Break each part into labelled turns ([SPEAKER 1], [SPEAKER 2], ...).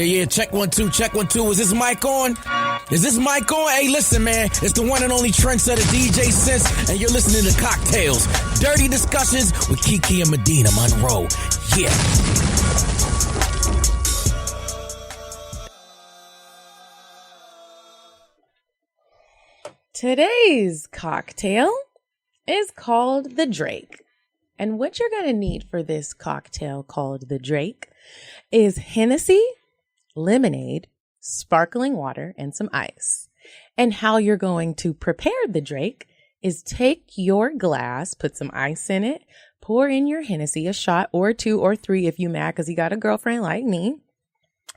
[SPEAKER 1] Yeah, check 1 2, check 1 2. Is this mic on? Is this mic on? Hey, listen, man. It's the one and only trendsetter DJ Sense, and you're listening to Cocktails. Dirty discussions with Kiki and Medina Monroe. Yeah.
[SPEAKER 2] Today's cocktail is called the Drake. And what you're going to need for this cocktail called the Drake is Hennessy, lemonade, sparkling water, and some ice. And how you're going to prepare the Drake is take your glass, put some ice in it, pour in your Hennessy, a shot or 2 or 3 if you mad because you got a girlfriend like me.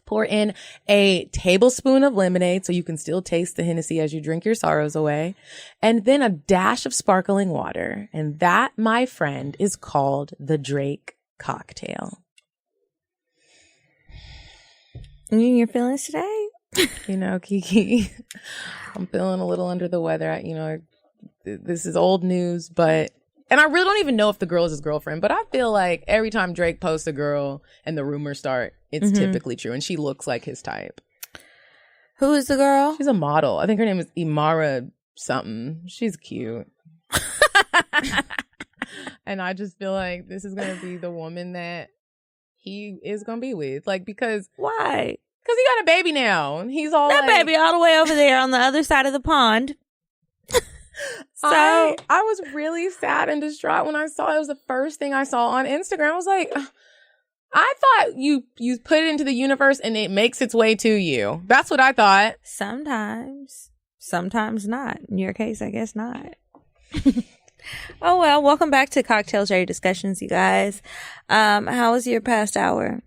[SPEAKER 2] Pour in a tablespoon of lemonade so you can still taste the Hennessy as you drink your sorrows away. And then a dash of sparkling water. And that, my friend, is called the Drake cocktail.
[SPEAKER 3] You in your feelings today?
[SPEAKER 2] You know, Kiki, I'm feeling a little under the weather. This is old news, but... And I really don't even know if the girl is his girlfriend, but I feel like every time Drake posts a girl and the rumors start, it's typically true. And she looks like his type.
[SPEAKER 3] Who is the girl?
[SPEAKER 2] She's a model. I think her name is Imara something. She's cute. And I just feel like this is going to be the woman that he is going to be with. Like, because...
[SPEAKER 3] Why?
[SPEAKER 2] Because he got a baby now. And he's all
[SPEAKER 3] that
[SPEAKER 2] like...
[SPEAKER 3] baby all the way over there on the other side of the pond.
[SPEAKER 2] So I was really sad and distraught when I saw it. It was the first thing I saw on Instagram. I was like, I thought you put it into the universe and it makes its way to you. That's what I thought.
[SPEAKER 3] Sometimes not. In your case, I guess not. Oh, well, welcome back to Cocktails Dirty Discussions, you guys. How was your past hour?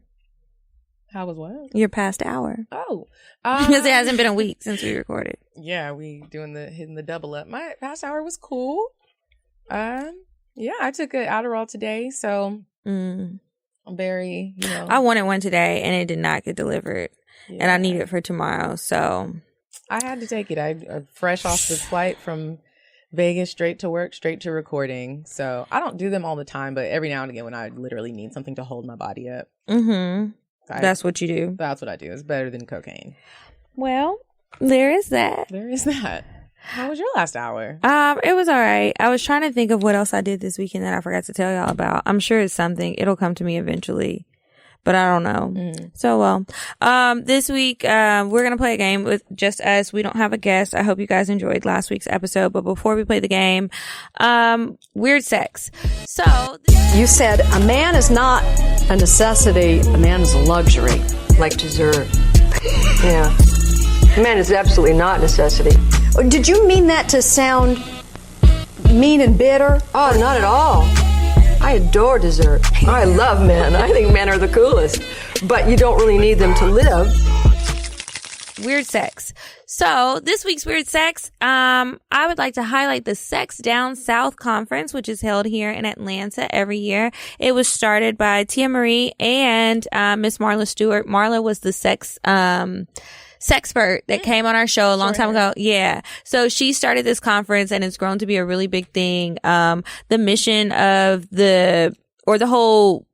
[SPEAKER 2] How was what?
[SPEAKER 3] Your past hour.
[SPEAKER 2] Oh.
[SPEAKER 3] Because it hasn't been a week since we recorded.
[SPEAKER 2] Yeah, we hitting the double up. My past hour was cool. Yeah, I took an Adderall today, so I'm very,
[SPEAKER 3] I wanted one today, and it did not get delivered. Yeah. And I need it for tomorrow, so.
[SPEAKER 2] I had to take it. I fresh off the flight from Vegas, straight to work, straight to recording. So I don't do them all the time, but every now and again when I literally need something to hold my body up.
[SPEAKER 3] Mm-hmm. That's what you do.
[SPEAKER 2] That's what I do. It's better than cocaine.
[SPEAKER 3] Well, there is that.
[SPEAKER 2] How was your last hour?
[SPEAKER 3] It was all right. I was trying to think of what else I did this weekend that I forgot to tell y'all about. I'm sure it's something. It'll come to me eventually, but I don't know. So, well, this week, we're going to play a game with just us. We don't have a guest. I hope you guys enjoyed last week's episode, but before we play the game, weird sex. So
[SPEAKER 4] you said a man is not a necessity, a man is a luxury.
[SPEAKER 5] Like dessert. Yeah. A man is absolutely not a necessity.
[SPEAKER 4] Did you mean that to sound mean and bitter?
[SPEAKER 5] Oh, not at all. I adore dessert. I love men. I think men are the coolest. But you don't really need them to live.
[SPEAKER 3] Weird sex. So this week's weird sex, I would like to highlight the Sex Down South Conference, which is held here in Atlanta every year. It was started by Tia Marie and Miss Marla Stewart. Marla was the sexpert that came on our show a long time ago. Yeah. So she started this conference and it's grown to be a really big thing. The mission of the whole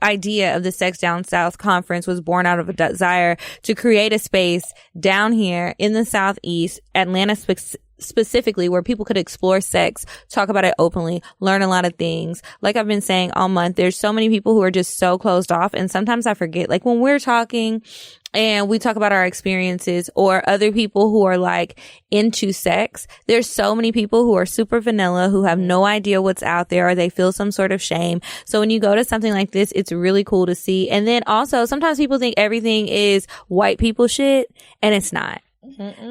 [SPEAKER 3] idea of the Sex Down South Conference was born out of a desire to create a space down here in the Southeast, Atlanta specifically, where people could explore sex, talk about it openly, learn a lot of things. Like I've been saying all month, there's so many people who are just so closed off. And sometimes I forget, like when we're talking and we talk about our experiences, or other people who are like into sex, there's so many people who are super vanilla, who have no idea what's out there, or they feel some sort of shame. So when you go to something like this, it's really cool to see. And then also sometimes people think everything is white people shit, and it's not.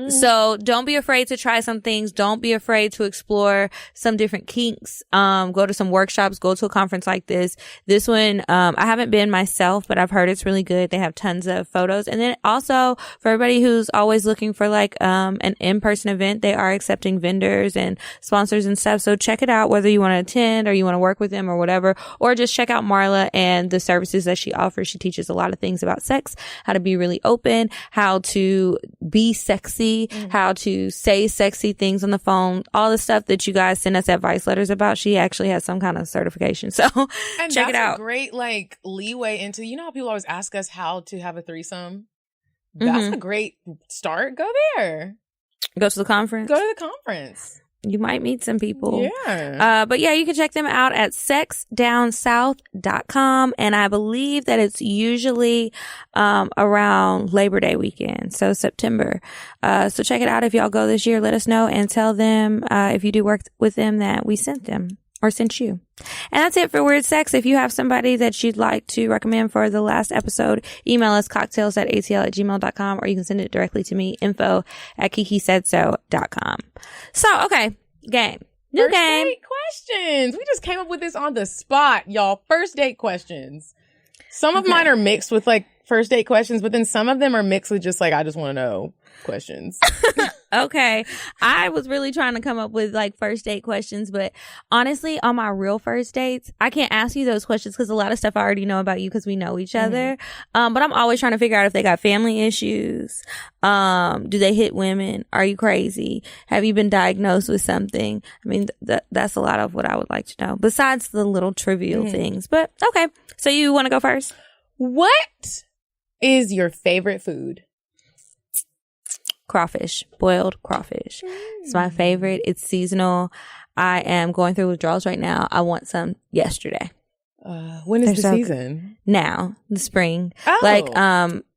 [SPEAKER 3] So don't be afraid to try some things. Don't be afraid to explore some different kinks. Go to some workshops, go to a conference like this. This one, I haven't been myself, but I've heard it's really good. They have tons of photos. And then also for everybody who's always looking for like, an in-person event, they are accepting vendors and sponsors and stuff. So check it out, whether you want to attend or you want to work with them or whatever, or just check out Marla and the services that she offers. She teaches a lot of things about sex, how to be really open, how to be sexy, how to say sexy things on the phone, all the stuff that you guys send us advice letters about. She actually has some kind of certification. So
[SPEAKER 2] and
[SPEAKER 3] check it out.
[SPEAKER 2] A great like leeway into, you know how people always ask us how to have a threesome? That's a great start. Go there.
[SPEAKER 3] Go to the conference.
[SPEAKER 2] Go to the conference.
[SPEAKER 3] You might meet some people.
[SPEAKER 2] Yeah.
[SPEAKER 3] But yeah, you can check them out at sexdownsouth.com. And I believe that it's usually around Labor Day weekend. So September. So check it out. If y'all go this year, let us know and tell them if you do work with them that we sent them or sent you. And that's it for Weird Sex. If you have somebody that you'd like to recommend for the last episode, email us cocktails@atl@gmail.com, or you can send it directly to me, info@kikisaidso.com. So, okay, game. New
[SPEAKER 2] First
[SPEAKER 3] game.
[SPEAKER 2] date questions. We just came up with this on the spot, y'all. First date questions. Some of mine are mixed with like first date questions, but then some of them are mixed with just like, I just want to know questions.
[SPEAKER 3] Okay. I was really trying to come up with like first date questions, but honestly, on my real first dates, I can't ask you those questions because a lot of stuff I already know about you because we know each other. But I'm always trying to figure out if they got family issues. Do they hit women? Are you crazy? Have you been diagnosed with something? I mean, that's a lot of what I would like to know besides the little trivial things. But okay. So you want to go first?
[SPEAKER 2] What is your favorite food?
[SPEAKER 3] Crawfish, boiled crawfish. It's my favorite. It's seasonal. I am going through withdrawals right now. I want some yesterday.
[SPEAKER 2] When is
[SPEAKER 3] They're
[SPEAKER 2] the
[SPEAKER 3] so
[SPEAKER 2] season?
[SPEAKER 3] Now, the spring.
[SPEAKER 2] Oh.
[SPEAKER 3] Like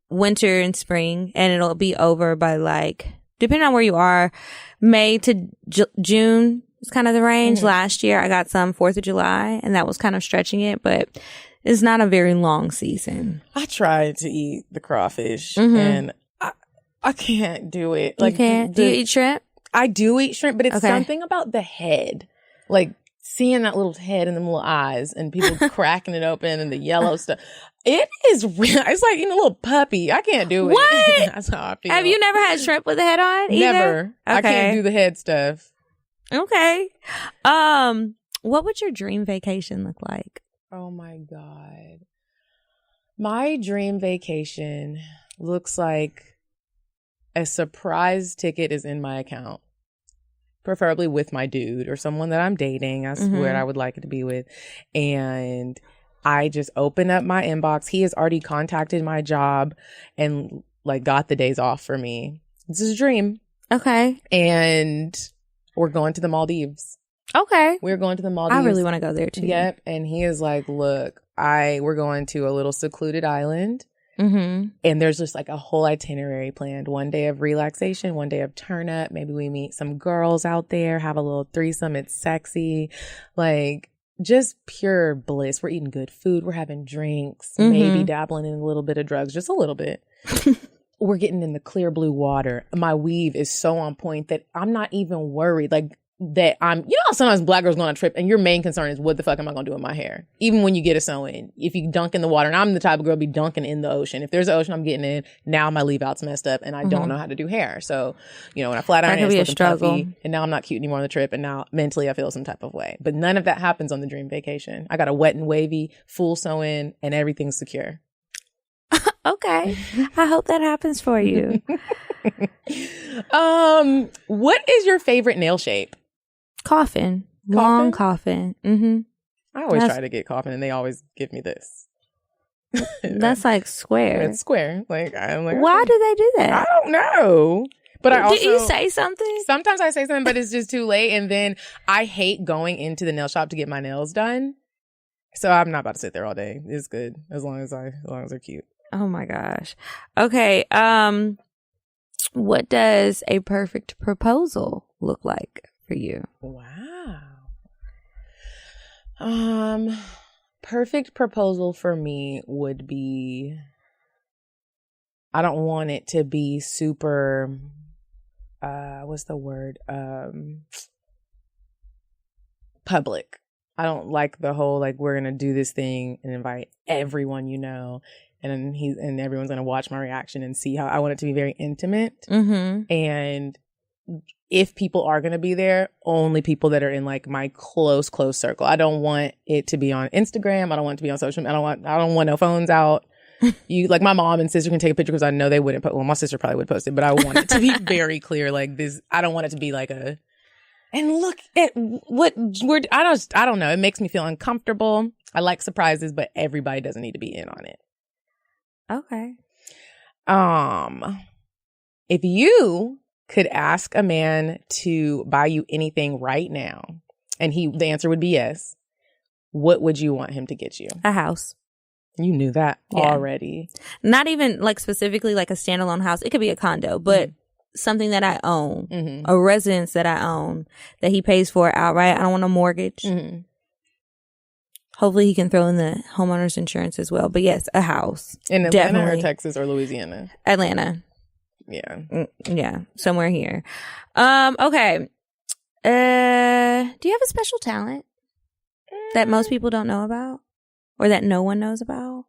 [SPEAKER 3] winter and spring, and it'll be over by like, depending on where you are, May to June is kind of the range. Last year I got some 4th of July, and that was kind of stretching it, but it's not a very long season.
[SPEAKER 2] I tried to eat the crawfish and I can't do it. Like,
[SPEAKER 3] you can't? Do you eat shrimp?
[SPEAKER 2] I do eat shrimp, but it's
[SPEAKER 3] Okay.
[SPEAKER 2] something about the head. Like seeing that little head and them little eyes and people cracking it open and the yellow stuff. It is real. It's like eating a little puppy. I can't do it.
[SPEAKER 3] What?
[SPEAKER 2] That's how I feel.
[SPEAKER 3] Have you never had shrimp with a head on either?
[SPEAKER 2] Never. I can't do the head stuff.
[SPEAKER 3] Okay. What would your dream vacation look like?
[SPEAKER 2] Oh my God. My dream vacation looks like a surprise ticket is in my account, preferably with my dude or someone that I'm dating. I swear I would like it to be with. And I just open up my inbox. He has already contacted my job and like got the days off for me. This is a dream.
[SPEAKER 3] Okay.
[SPEAKER 2] And we're going to the Maldives.
[SPEAKER 3] Okay.
[SPEAKER 2] We're going to the Maldives.
[SPEAKER 3] I really want to go there too.
[SPEAKER 2] Yep. And he is like, look, we're going to a little secluded island.
[SPEAKER 3] Mm-hmm.
[SPEAKER 2] And there's just like a whole itinerary planned. One day of relaxation, one day of turn up. Maybe we meet some girls out there, have a little threesome. It's sexy. Like just pure bliss. We're eating good food. We're having drinks, maybe dabbling in a little bit of drugs, just a little bit. We're getting in the clear blue water. My weave is so on point that I'm not even worried. Like that you know how sometimes black girls go on a trip and your main concern is what the fuck am I gonna do with my hair? Even when you get a sew-in, if you dunk in the water, and I'm the type of girl be dunking in the ocean. If there's an ocean, I'm getting in. Now my leave out's messed up and I don't know how to do hair. So, you know, when I flat iron,
[SPEAKER 3] That could
[SPEAKER 2] it's
[SPEAKER 3] be a
[SPEAKER 2] looking
[SPEAKER 3] struggle.
[SPEAKER 2] puffy, and now I'm not cute anymore on the trip, and now mentally I feel some type of way. But none of that happens on the dream vacation. I got a wet and wavy, full sew-in, and everything's secure.
[SPEAKER 3] Okay. I hope that happens for you.
[SPEAKER 2] What is your favorite nail shape?
[SPEAKER 3] Coffin. Long coffin. Mm-hmm.
[SPEAKER 2] I always try to get coffin, and they always give me this.
[SPEAKER 3] That's like square.
[SPEAKER 2] It's square. Like I'm like,
[SPEAKER 3] Why do they do
[SPEAKER 2] I
[SPEAKER 3] that?
[SPEAKER 2] don't know. But I also
[SPEAKER 3] Did you say something?
[SPEAKER 2] sometimes I say something, but it's just too late, and then I hate going into the nail shop to get my nails done. So I'm not about to sit there all day. It's good as long as they're cute.
[SPEAKER 3] Oh my gosh. Okay. What does a perfect proposal look like for you?
[SPEAKER 2] Wow. Perfect proposal for me would be, I don't want it to be super, what's the word? Public. I don't like the whole, like, we're going to do this thing and invite everyone you know. And everyone's going to watch my reaction and see how I want it to be very intimate.
[SPEAKER 3] Mm-hmm.
[SPEAKER 2] And if people are going to be there, only people that are in like my close circle. I don't want it to be on Instagram. I don't want it to be on social media. I don't want no phones out. You like my mom and sister can take a picture because I know they wouldn't put, well, my sister probably would post it, but I want it to be very clear. Like this, I don't want it to be like and look at what we're, I don't know. It makes me feel uncomfortable. I like surprises, but everybody doesn't need to be in on it.
[SPEAKER 3] Okay.
[SPEAKER 2] If you could ask a man to buy you anything right now, and the answer would be yes, what would you want him to get you?
[SPEAKER 3] A house.
[SPEAKER 2] You knew that
[SPEAKER 3] Yeah.
[SPEAKER 2] already.
[SPEAKER 3] Not even like specifically like a standalone house. It could be a condo, but something that I own,
[SPEAKER 2] Mm-hmm.
[SPEAKER 3] a residence that I own that he pays for outright. I don't want a mortgage.
[SPEAKER 2] Mm-hmm.
[SPEAKER 3] Hopefully he can throw in the homeowner's insurance as well. But yes, a house.
[SPEAKER 2] In Atlanta
[SPEAKER 3] Definitely.
[SPEAKER 2] or Texas or Louisiana?
[SPEAKER 3] Atlanta.
[SPEAKER 2] Yeah.
[SPEAKER 3] Yeah, somewhere here. Okay. Do you have a special talent that most people don't know about or that no one knows about?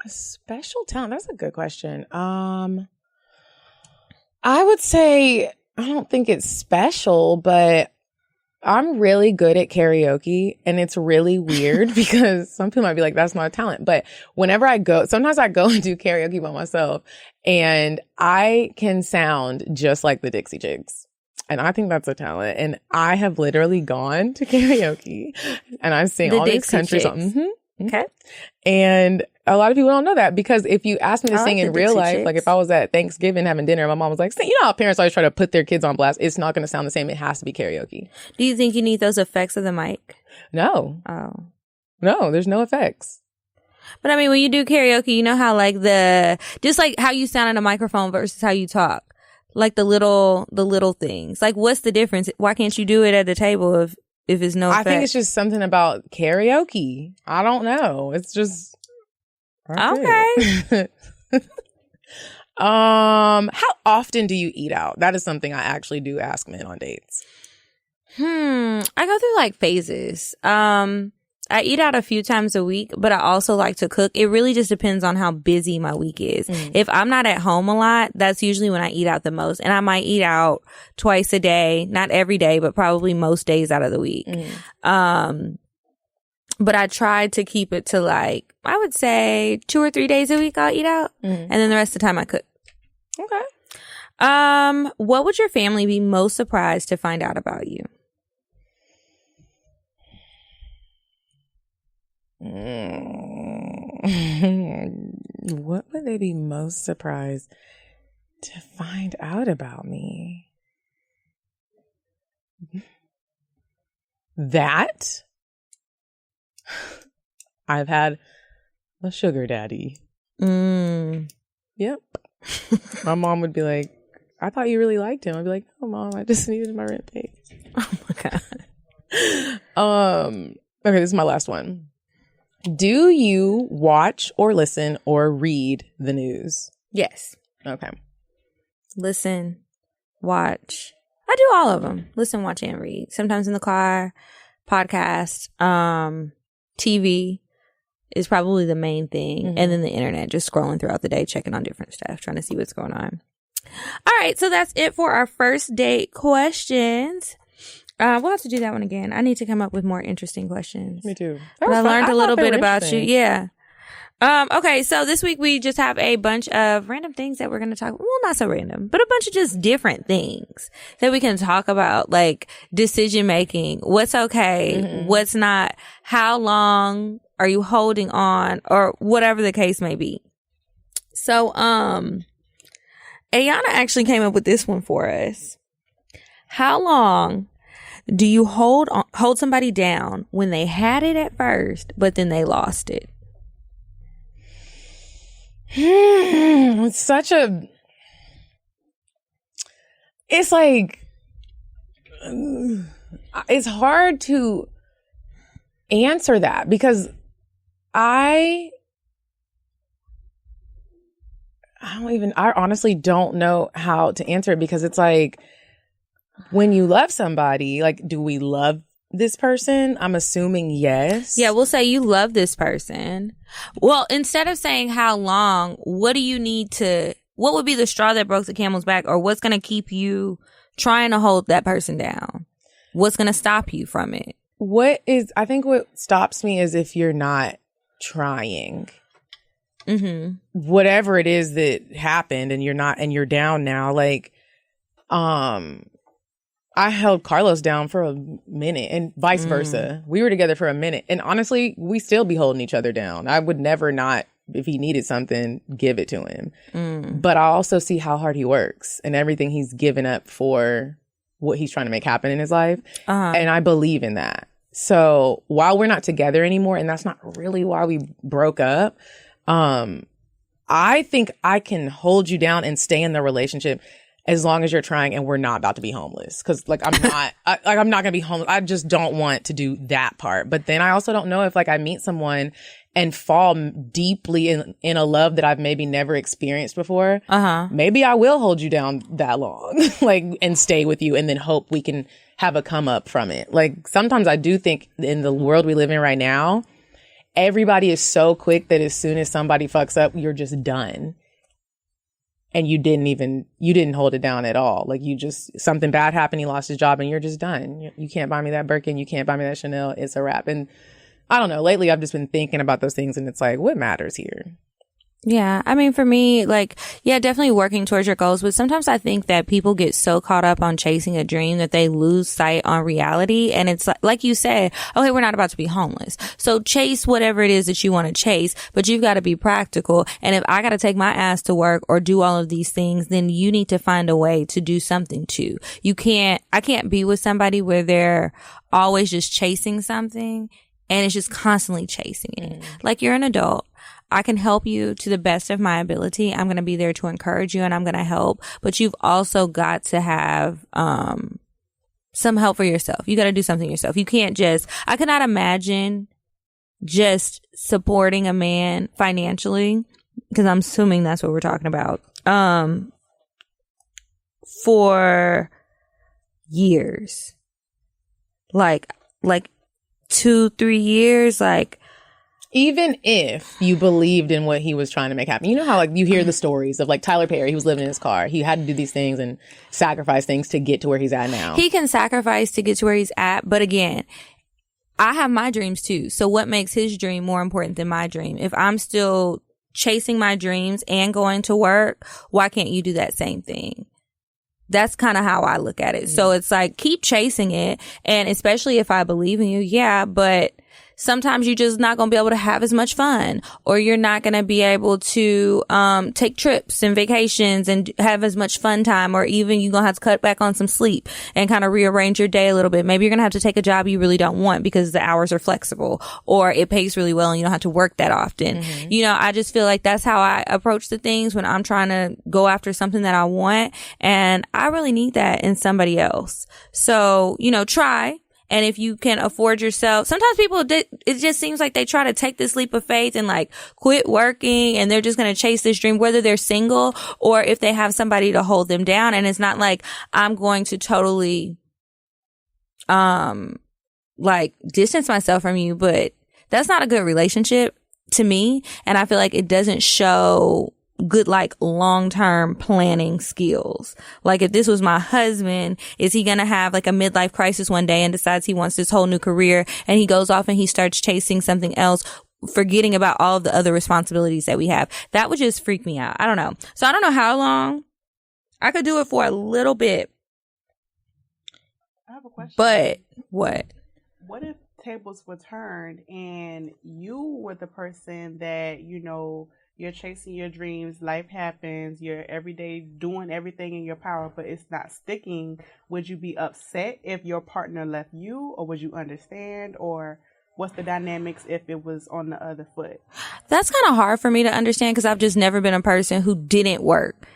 [SPEAKER 2] A special talent? That's a good question. I would say I don't think it's special, but I'm really good at karaoke, and it's really weird because some people might be like, that's not a talent. But whenever sometimes I go and do karaoke by myself, and I can sound just like the Dixie Chicks. And I think that's a talent. And I have literally gone to karaoke, and I sing
[SPEAKER 3] The
[SPEAKER 2] all these
[SPEAKER 3] Dixie
[SPEAKER 2] country
[SPEAKER 3] Chicks.
[SPEAKER 2] songs. Mm-hmm.
[SPEAKER 3] Okay.
[SPEAKER 2] And a lot of people don't know that, because if you ask me to
[SPEAKER 3] I
[SPEAKER 2] sing
[SPEAKER 3] like
[SPEAKER 2] in
[SPEAKER 3] the
[SPEAKER 2] real
[SPEAKER 3] Dixie
[SPEAKER 2] life,
[SPEAKER 3] Chicks.
[SPEAKER 2] like if I was at Thanksgiving having dinner, my mom was like, you know how parents always try to put their kids on blast? It's not going to sound the same. It has to be karaoke.
[SPEAKER 3] Do you think you need those effects of the mic?
[SPEAKER 2] No,
[SPEAKER 3] Oh.
[SPEAKER 2] there's no effects.
[SPEAKER 3] But I mean, when you do karaoke, you know how like just like how you sound in a microphone versus how you talk. Like the little things. Like what's the difference? Why can't you do it at the table if it's no effect?
[SPEAKER 2] I think it's just something about karaoke. I don't know. It's just
[SPEAKER 3] Okay.
[SPEAKER 2] How often do you eat out? That is something I actually do ask men on dates.
[SPEAKER 3] I go through like phases. I eat out a few times a week, but I also like to cook. It really just depends on how busy my week is. If I'm not at home a lot, that's usually when I eat out the most. And I might eat out twice a day, not every day, but probably most days out of the week. But I try to keep it to like, I would say 2 or 3 days a week I'll eat out. And then the rest of the time I cook.
[SPEAKER 2] Okay.
[SPEAKER 3] What would your family be most surprised to find out about you?
[SPEAKER 2] What would they be most surprised to find out about me? That I've had a sugar daddy. Yep. My mom would be like, I thought you really liked him. I'd be like, no, Mom, I just needed my rent paid.
[SPEAKER 3] Oh my God.
[SPEAKER 2] Okay, this is my last one. Do you watch or listen or read the news?
[SPEAKER 3] Yes.
[SPEAKER 2] Okay.
[SPEAKER 3] Listen, watch. I do all of them. Listen, watch, and read. Sometimes in the car, podcast, TV is probably the main thing. And then the internet, just scrolling throughout the day, checking on different stuff, trying to see what's going on. All right. So that's it for our first date questions. We'll have to do that one again. I need to come up with more interesting questions.
[SPEAKER 2] Me too.
[SPEAKER 3] But I learned a little bit about you. Yeah. Okay, so this week we just have a bunch of random things that we're going to talk. Well, not so random, but a bunch of just different things that we can talk about, like decision making, what's okay, what's not, how long are you holding on, or whatever the case may be. So, Ayana actually came up with this one for us. How long do you hold somebody down when they had it at first, but then they lost it?
[SPEAKER 2] It's like, it's hard to answer that because I honestly don't know how to answer it, because it's like, when you love somebody, like, do we love this person? I'm assuming yes.
[SPEAKER 3] Yeah, we'll say you love this person. Well, instead of saying how long, what would be the straw that broke the camel's back, or what's going to keep you trying to hold that person down? What's going to stop you from it?
[SPEAKER 2] I think what stops me is if you're not trying. Whatever it is that happened and you're down now, like, I held Carlos down for a minute and vice versa. We were together for a minute. And honestly, we still be holding each other down. I would never not if he needed something, give it to him. But I also see how hard he works and everything he's given up for what he's trying to make happen in his life. And I believe in that. So while we're not together anymore, and that's not really why we broke up, I think I can hold you down and stay in the relationship as long as you're trying and we're not about to be homeless. Cause like I'm not, I'm not gonna be homeless. I just don't want to do that part. But then I also don't know if like I meet someone and fall deeply in a love that I've maybe never experienced before. Maybe I will hold you down that long, like, and stay with you and then hope we can have a come up from it. Like sometimes I do think in the world we live in right now, everybody is so quick that as soon as somebody fucks up, you're just done. And you didn't hold it down at all. Like something bad happened, he lost his job and you're just done. You can't buy me that Birkin. You can't buy me that Chanel. It's a wrap. And I don't know, lately I've just been thinking about those things and it's like, what matters here?
[SPEAKER 3] Yeah. I mean, for me, like, yeah, definitely working towards your goals. But sometimes I think that people get so caught up on chasing a dream that they lose sight on reality. And it's like you said, okay, we're not about to be homeless. So chase whatever it is that you want to chase, but you've got to be practical. And if I got to take my ass to work or do all of these things, then you need to find a way to do something too. I can't be with somebody where they're always just chasing something and it's just constantly chasing it. Like, you're an adult. I can help you to the best of my ability. I'm going to be there to encourage you and I'm going to help. But you've also got to have some help for yourself. You got to do something yourself. You can't I cannot imagine just supporting a man financially, because I'm assuming that's what we're talking about, for years. Like 2-3 years, like,
[SPEAKER 2] even if you believed in what he was trying to make happen, you know how like you hear the stories of like Tyler Perry, he was living in his car. He had to do these things and sacrifice things to get to where he's at now.
[SPEAKER 3] He can sacrifice to get to where he's at. But again, I have my dreams too. So what makes his dream more important than my dream? If I'm still chasing my dreams and going to work, why can't you do that same thing? That's kind of how I look at it. So it's like, keep chasing it. And especially if I believe in you, yeah, but sometimes you're just not going to be able to have as much fun, or you're not going to be able to take trips and vacations and have as much fun time, or even you're going to have to cut back on some sleep and kind of rearrange your day a little bit. Maybe you're going to have to take a job you really don't want because the hours are flexible, or it pays really well and you don't have to work that often. You know, I just feel like that's how I approach the things when I'm trying to go after something that I want, and I really need that in somebody else. So, you know, try. And if you can afford yourself, sometimes people, it just seems like they try to take this leap of faith and like quit working and they're just going to chase this dream, whether they're single or if they have somebody to hold them down. And it's not like I'm going to totally, like distance myself from you, but that's not a good relationship to me. And I feel like it doesn't show good, like, long-term planning skills. Like, if this was my husband, is he gonna have like a midlife crisis one day and decides he wants this whole new career and he goes off and he starts chasing something else, forgetting about all of the other responsibilities that we have? That would just freak me out. I don't know. So I don't know how long. I could do it for a little bit.
[SPEAKER 6] I have a question.
[SPEAKER 3] But what?
[SPEAKER 6] What if tables were turned and you were the person that, you know, you're chasing your dreams, life happens, you're every day doing everything in your power, but it's not sticking? Would you be upset if your partner left you, or would you understand? Or what's the dynamics if it was on the other foot?
[SPEAKER 3] That's kind of hard for me to understand because I've just never been a person who didn't work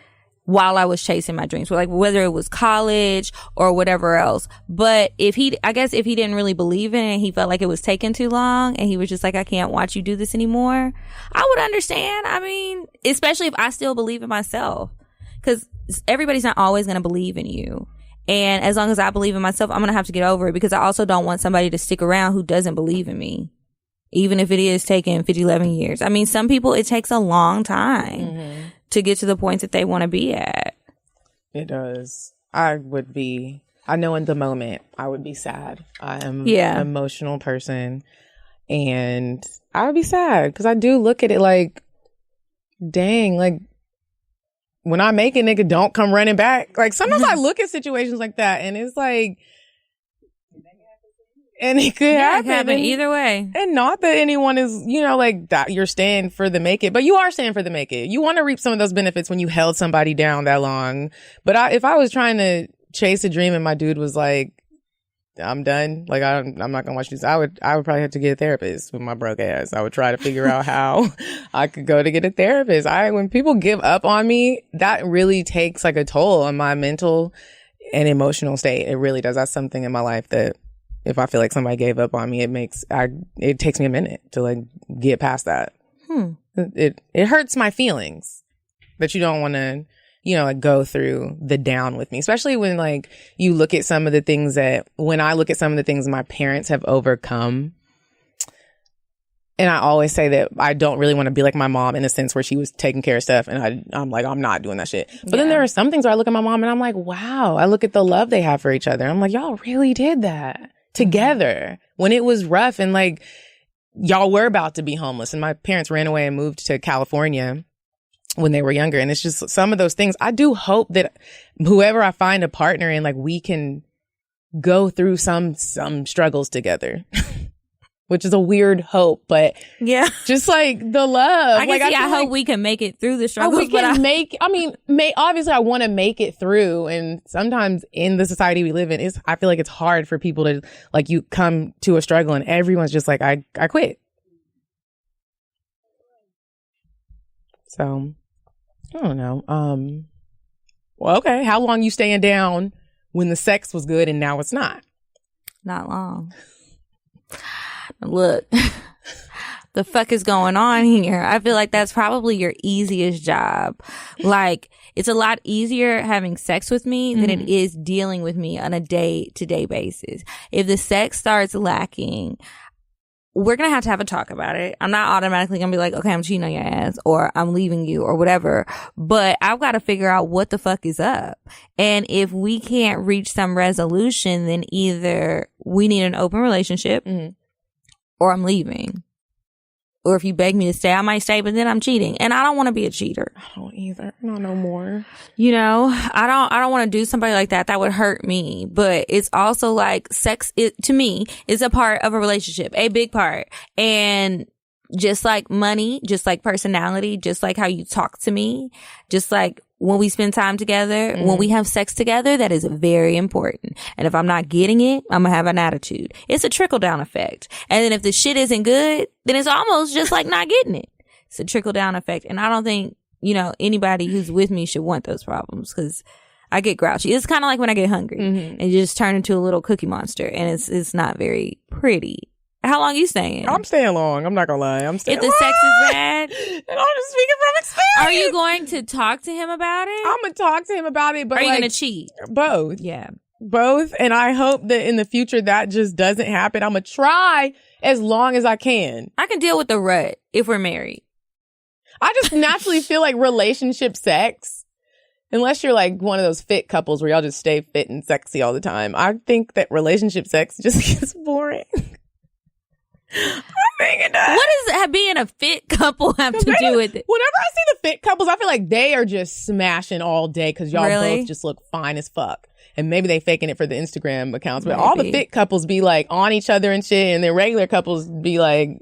[SPEAKER 3] while I was chasing my dreams, like whether it was college or whatever else. But I guess if he didn't really believe in it, he felt like it was taking too long and he was just like, I can't watch you do this anymore, I would understand. I mean, especially if I still believe in myself, because everybody's not always going to believe in you. And as long as I believe in myself, I'm going to have to get over it, because I also don't want somebody to stick around who doesn't believe in me, even if it is taking 11 years. I mean, some people, it takes a long time to get to the point that they want to be at.
[SPEAKER 2] It does. I know in the moment I would be sad. I am an emotional person, and I would be sad because I do look at it like, dang, like, when I make it, nigga, don't come running back. Like, sometimes I look at situations like that and it's like, And it could
[SPEAKER 3] Yeah, it
[SPEAKER 2] happen.
[SPEAKER 3] can happen either way.
[SPEAKER 2] And not that anyone is, like that you're staying for the make it, but you are staying for the make it. You want to reap some of those benefits when you held somebody down that long. But if I was trying to chase a dream and my dude was like, I'm done, like I'm not gonna watch this, I would probably have to get a therapist with my broke ass. I would try to figure out how I could go to get a therapist. When people give up on me, that really takes like a toll on my mental and emotional state. It really does. That's something in my life that if I feel like somebody gave up on me, it takes me a minute to like get past that. It hurts my feelings that you don't want to, like go through the down with me, especially when like you look at some of the things when I look at some of the things my parents have overcome. And I always say that I don't really want to be like my mom in a sense where she was taking care of stuff. And I'm like, I'm not doing that shit. But then there are some things where I look at my mom and I'm like, wow, I look at the love they have for each other. I'm like, y'all really did that together when it was rough. And like, y'all were about to be homeless. And my parents ran away and moved to California when they were younger. And it's just some of those things. I do hope that whoever I find a partner in, like we can go through some struggles together. Which is a weird hope, but
[SPEAKER 3] yeah,
[SPEAKER 2] just like the love.
[SPEAKER 3] I hope we can make it through the struggles.
[SPEAKER 2] Obviously I want to make it through. And sometimes in the society we live in, I feel like it's hard for people to, like, you come to a struggle and everyone's just like, I quit. So, I don't know. Well, okay. How long you staying down when the sex was good and now it's not?
[SPEAKER 3] Not long. Look, the fuck is going on here? I feel like that's probably your easiest job. Like, it's a lot easier having sex with me than it is dealing with me on a day-to-day basis. If the sex starts lacking, we're going to have a talk about it. I'm not automatically going to be like, okay, I'm cheating on your ass or I'm leaving you or whatever. But I've got to figure out what the fuck is up. And if we can't reach some resolution, then either we need an open relationship or I'm leaving. Or if you beg me to stay, I might stay, but then I'm cheating. And I don't want to be a cheater.
[SPEAKER 2] I don't either. Not no more.
[SPEAKER 3] I don't want to do somebody like that. That would hurt me. But it's also like sex, to me, is a part of a relationship, a big part. And just like money, just like personality, just like how you talk to me, just like when we spend time together, when we have sex together, that is very important. And if I'm not getting it, I'm going to have an attitude. It's a trickle down effect. And then if the shit isn't good, then it's almost just like not getting it. It's a trickle down effect. And I don't think, anybody who's with me should want those problems because I get grouchy. It's kind of like when I get hungry and you just turn into a little cookie monster and it's not very pretty. How long are you staying?
[SPEAKER 2] I'm staying long. I'm not gonna lie. I'm staying.
[SPEAKER 3] If the sex is bad,
[SPEAKER 2] and I'm just speaking from experience.
[SPEAKER 3] Are you going to talk to him about it?
[SPEAKER 2] I'm gonna talk to him about it, but
[SPEAKER 3] are you gonna cheat?
[SPEAKER 2] Both.
[SPEAKER 3] Yeah,
[SPEAKER 2] both. And I hope that in the future that just doesn't happen. I'm gonna try as long as I can.
[SPEAKER 3] I can deal with the rut if we're married.
[SPEAKER 2] I just naturally feel like relationship sex, unless you're like one of those fit couples where y'all just stay fit and sexy all the time, I think that relationship sex just gets boring. I think it does.
[SPEAKER 3] What does being a fit couple have to do with it?
[SPEAKER 2] Whenever I see the fit couples, I feel like they are just smashing all day because y'all both just look fine as fuck. And maybe they faking it for the Instagram accounts, but all the fit couples be like on each other and shit, and then regular couples be like,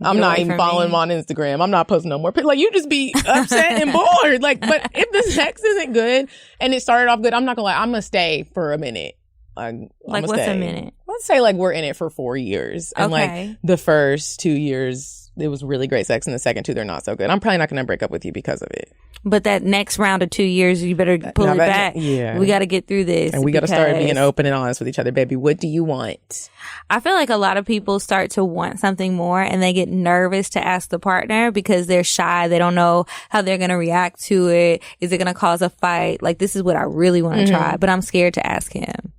[SPEAKER 2] I'm not even following them on Instagram. I'm not posting no more. Like, you just be upset and bored. Like, but if the sex isn't good and it started off good, I'm not gonna lie, I'm gonna stay for a minute.
[SPEAKER 3] Like, what's a minute?
[SPEAKER 2] Let's say like we're in it for 4 years. And like the first 2 years, it was really great sex. And the second 2, they're not so good. I'm probably not going to break up with you because of it.
[SPEAKER 3] But that next round of 2 years, you better pull it back.
[SPEAKER 2] Yeah.
[SPEAKER 3] We got to get through this.
[SPEAKER 2] And we got to start being open and honest with each other. Baby, what do you want?
[SPEAKER 3] I feel like a lot of people start to want something more and they get nervous to ask the partner because they're shy. They don't know how they're going to react to it. Is it going to cause a fight? Like, this is what I really want to try, but I'm scared to ask him.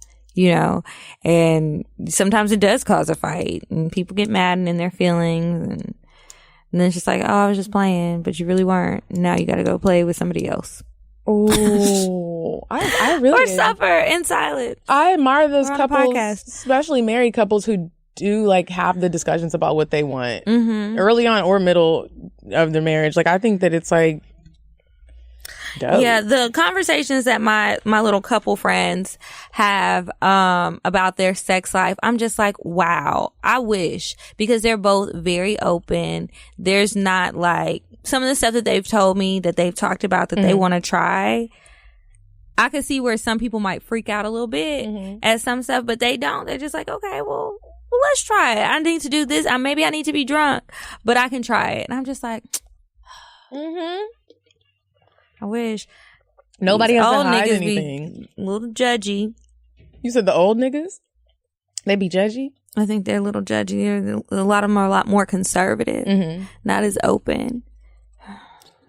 [SPEAKER 3] And sometimes it does cause a fight and people get mad and in their feelings and then it's just like, oh, I was just playing, but you really weren't. Now you got to go play with somebody else.
[SPEAKER 2] Oh, I really
[SPEAKER 3] or suffer in silence.
[SPEAKER 2] I admire those couples, especially married couples who do like have the discussions about what they want early on or middle of their marriage. Like, I think that it's like, Dope.
[SPEAKER 3] Yeah, the conversations that my little couple friends have about their sex life, I'm just like, wow, I wish, because they're both very open. There's not like some of the stuff that they've told me that they've talked about that they want to try. I could see where some people might freak out a little bit at some stuff, but they don't. They're just like, okay, well, let's try it. I need to do this. Maybe I need to be drunk, but I can try it. And I'm just like, I wish.
[SPEAKER 2] Nobody has to
[SPEAKER 3] old
[SPEAKER 2] hide
[SPEAKER 3] niggas
[SPEAKER 2] anything.
[SPEAKER 3] be a little judgy.
[SPEAKER 2] You said the old niggas? They be judgy?
[SPEAKER 3] I think they're a little judgy. A lot of them are a lot more conservative, not as open.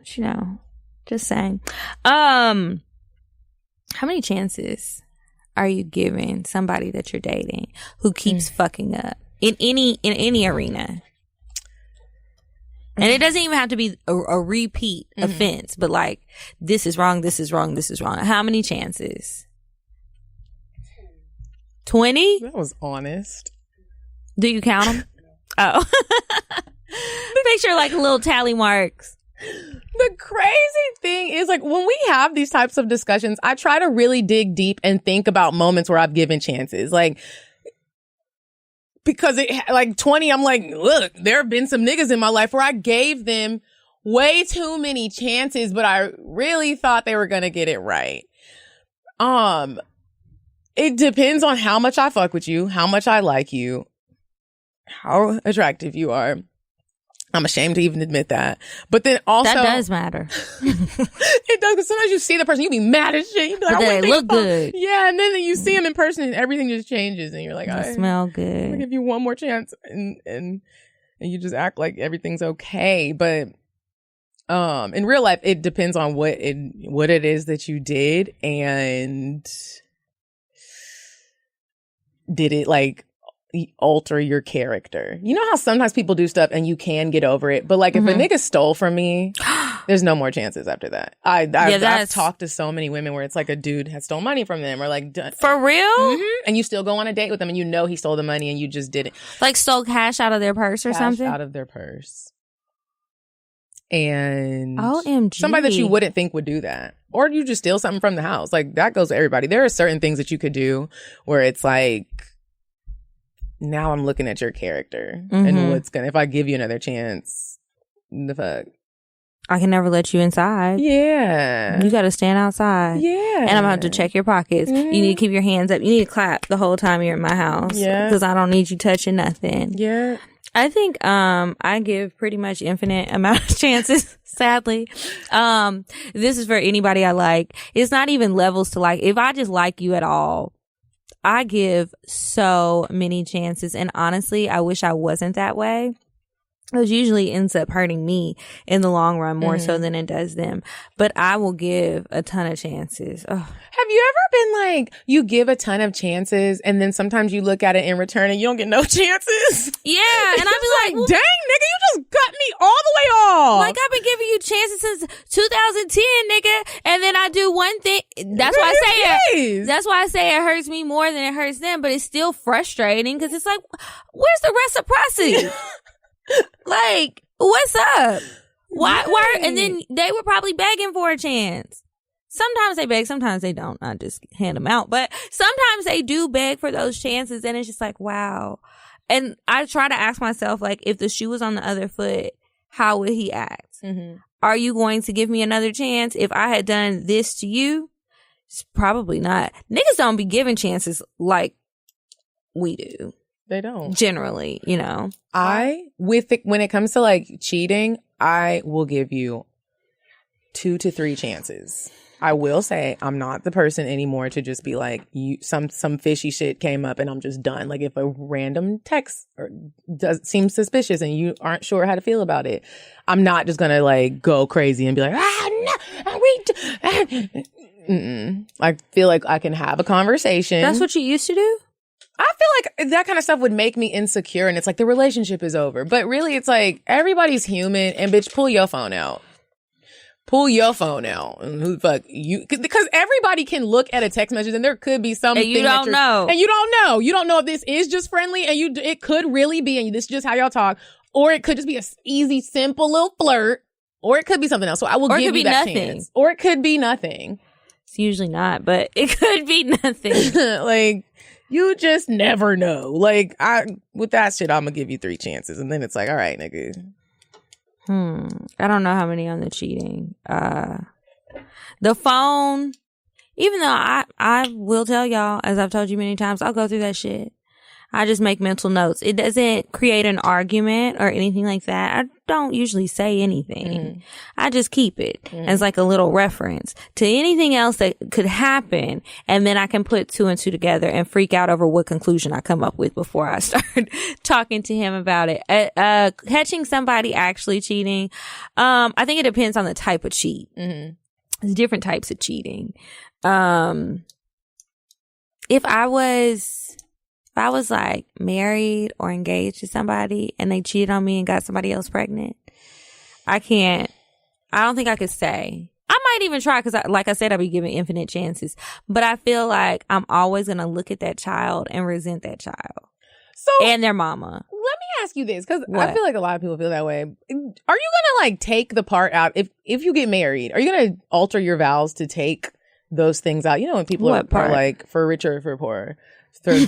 [SPEAKER 3] You know, just saying. How many chances are you giving somebody that you're dating who keeps fucking up in any arena? And it doesn't even have to be a repeat offense, but like, this is wrong, this is wrong, this is wrong. How many chances? 20?
[SPEAKER 2] That was honest.
[SPEAKER 3] Do you count them? Oh. Picture like little tally marks.
[SPEAKER 2] The crazy thing is, like, when we have these types of discussions, I try to really dig deep and think about moments where I've given chances. Like, because like 20, I'm like, look, there have been some niggas in my life where I gave them way too many chances, but I really thought they were going to get it right. It depends on how much I fuck with you, how much I like you, how attractive you are. I'm ashamed to even admit that. But then also,
[SPEAKER 3] that does matter.
[SPEAKER 2] It does, because sometimes you see the person, you be mad as shit. You be like,
[SPEAKER 3] But they look good.
[SPEAKER 2] Yeah, and then you see them in person and everything just changes and you're like,
[SPEAKER 3] They
[SPEAKER 2] I
[SPEAKER 3] smell good.
[SPEAKER 2] I'll give you one more chance, and you just act like everything's okay. But in real life, it depends on what it is that you did, and did it like alter your character. You know how sometimes people do stuff and you can get over it, but like if a nigga stole from me, there's no more chances after that. I've talked to so many women where it's like a dude has stole money from them, or like
[SPEAKER 3] For real?
[SPEAKER 2] and you still go on a date with them and you know he stole the money and you just didn't.
[SPEAKER 3] Like stole cash out of their purse or something?
[SPEAKER 2] Out of their purse. And
[SPEAKER 3] OMG.
[SPEAKER 2] somebody that you wouldn't think would do that. Or you just steal something from the house. Like, that goes to everybody. There are certain things that you could do where it's like, now I'm looking at your character and if I give you another chance, the fuck.
[SPEAKER 3] I can never let you inside.
[SPEAKER 2] Yeah.
[SPEAKER 3] You got to stand outside.
[SPEAKER 2] Yeah.
[SPEAKER 3] And I'm about to check your pockets. You need to keep your hands up. You need to clap the whole time you're in my house.
[SPEAKER 2] Yeah.
[SPEAKER 3] Because I don't need you touching nothing.
[SPEAKER 2] Yeah.
[SPEAKER 3] I think I give pretty much infinite amount of chances, sadly. This is for anybody I like. It's not even levels to like. If I just like you at all, I give so many chances. And honestly, I wish I wasn't that way. It usually ends up hurting me in the long run more so than it does them. But I will give a ton of chances. Ugh.
[SPEAKER 2] Have you ever been like, you give a ton of chances and then sometimes you look at it in return and you don't get no chances?
[SPEAKER 3] Yeah. And I'd be like, well,
[SPEAKER 2] dang, nigga, you just cut me all the way off.
[SPEAKER 3] like, I've been giving you chances since 2010, nigga. And then I do one thing. That's why I say it. That's why I say it hurts me more than it hurts them. But it's still frustrating because it's like, where's the reciprocity? Like, what's up? Why? And then they were probably begging for a chance. Sometimes they beg, sometimes they don't. I just hand them out. But sometimes they do beg for those chances, and it's just like, wow. And I try to ask myself, like, if the shoe was on the other foot, how would he act? Are you going to give me another chance if I had done this to you? It's probably not. Niggas don't be giving chances like we do.
[SPEAKER 2] They don't.
[SPEAKER 3] Generally, you know.
[SPEAKER 2] When it comes to like cheating, I will give you 2 to 3 chances. I will say I'm not the person anymore to just be like, some fishy shit came up and I'm just done. Like, if a random text seems suspicious and you aren't sure how to feel about it, I'm not just gonna like go crazy and be like, I feel like I can have a conversation.
[SPEAKER 3] That's what you used to do?
[SPEAKER 2] I feel like that kind of stuff would make me insecure and it's like the relationship is over. But really, it's like everybody's human and bitch, pull your phone out. Pull your phone out. And who the fuck you? Because everybody can look at a text message and there could be something
[SPEAKER 3] and you don't know.
[SPEAKER 2] And you don't know. You don't know if this is just friendly and it could really be and this is just how y'all talk. Or it could just be a easy, simple little flirt. Or it could be something else. So I will
[SPEAKER 3] Or it
[SPEAKER 2] give
[SPEAKER 3] could
[SPEAKER 2] you
[SPEAKER 3] be
[SPEAKER 2] that
[SPEAKER 3] nothing.
[SPEAKER 2] chance. Or it could be nothing.
[SPEAKER 3] It's usually not, but it could be nothing.
[SPEAKER 2] Like, you just never know. Like, with that shit, I'm gonna give you 3 chances. And then it's like, all right, nigga.
[SPEAKER 3] I don't know how many on the cheating. The phone, even though I will tell y'all, as I've told you many times, I'll go through that shit. I just make mental notes. It doesn't create an argument or anything like that. I don't usually say anything. I just keep it as like a little reference to anything else that could happen. And then I can put 2 and 2 together and freak out over what conclusion I come up with before I start talking to him about it. Catching somebody actually cheating. I think it depends on the type of cheat. There's different types of cheating. If I was like married or engaged to somebody and they cheated on me and got somebody else pregnant, I don't think I could say. I might even try because, like I said, I'll be giving infinite chances. But I feel like I'm always going to look at that child and resent that child. And their mama.
[SPEAKER 2] Let me ask you this, because I
[SPEAKER 3] What?
[SPEAKER 2] feel like a lot of people feel that way. Are you gonna like take the part out if you get married? Are you gonna alter your vows to take those things out? You know, when people
[SPEAKER 3] What
[SPEAKER 2] are
[SPEAKER 3] part?
[SPEAKER 2] like, for richer or for poor, for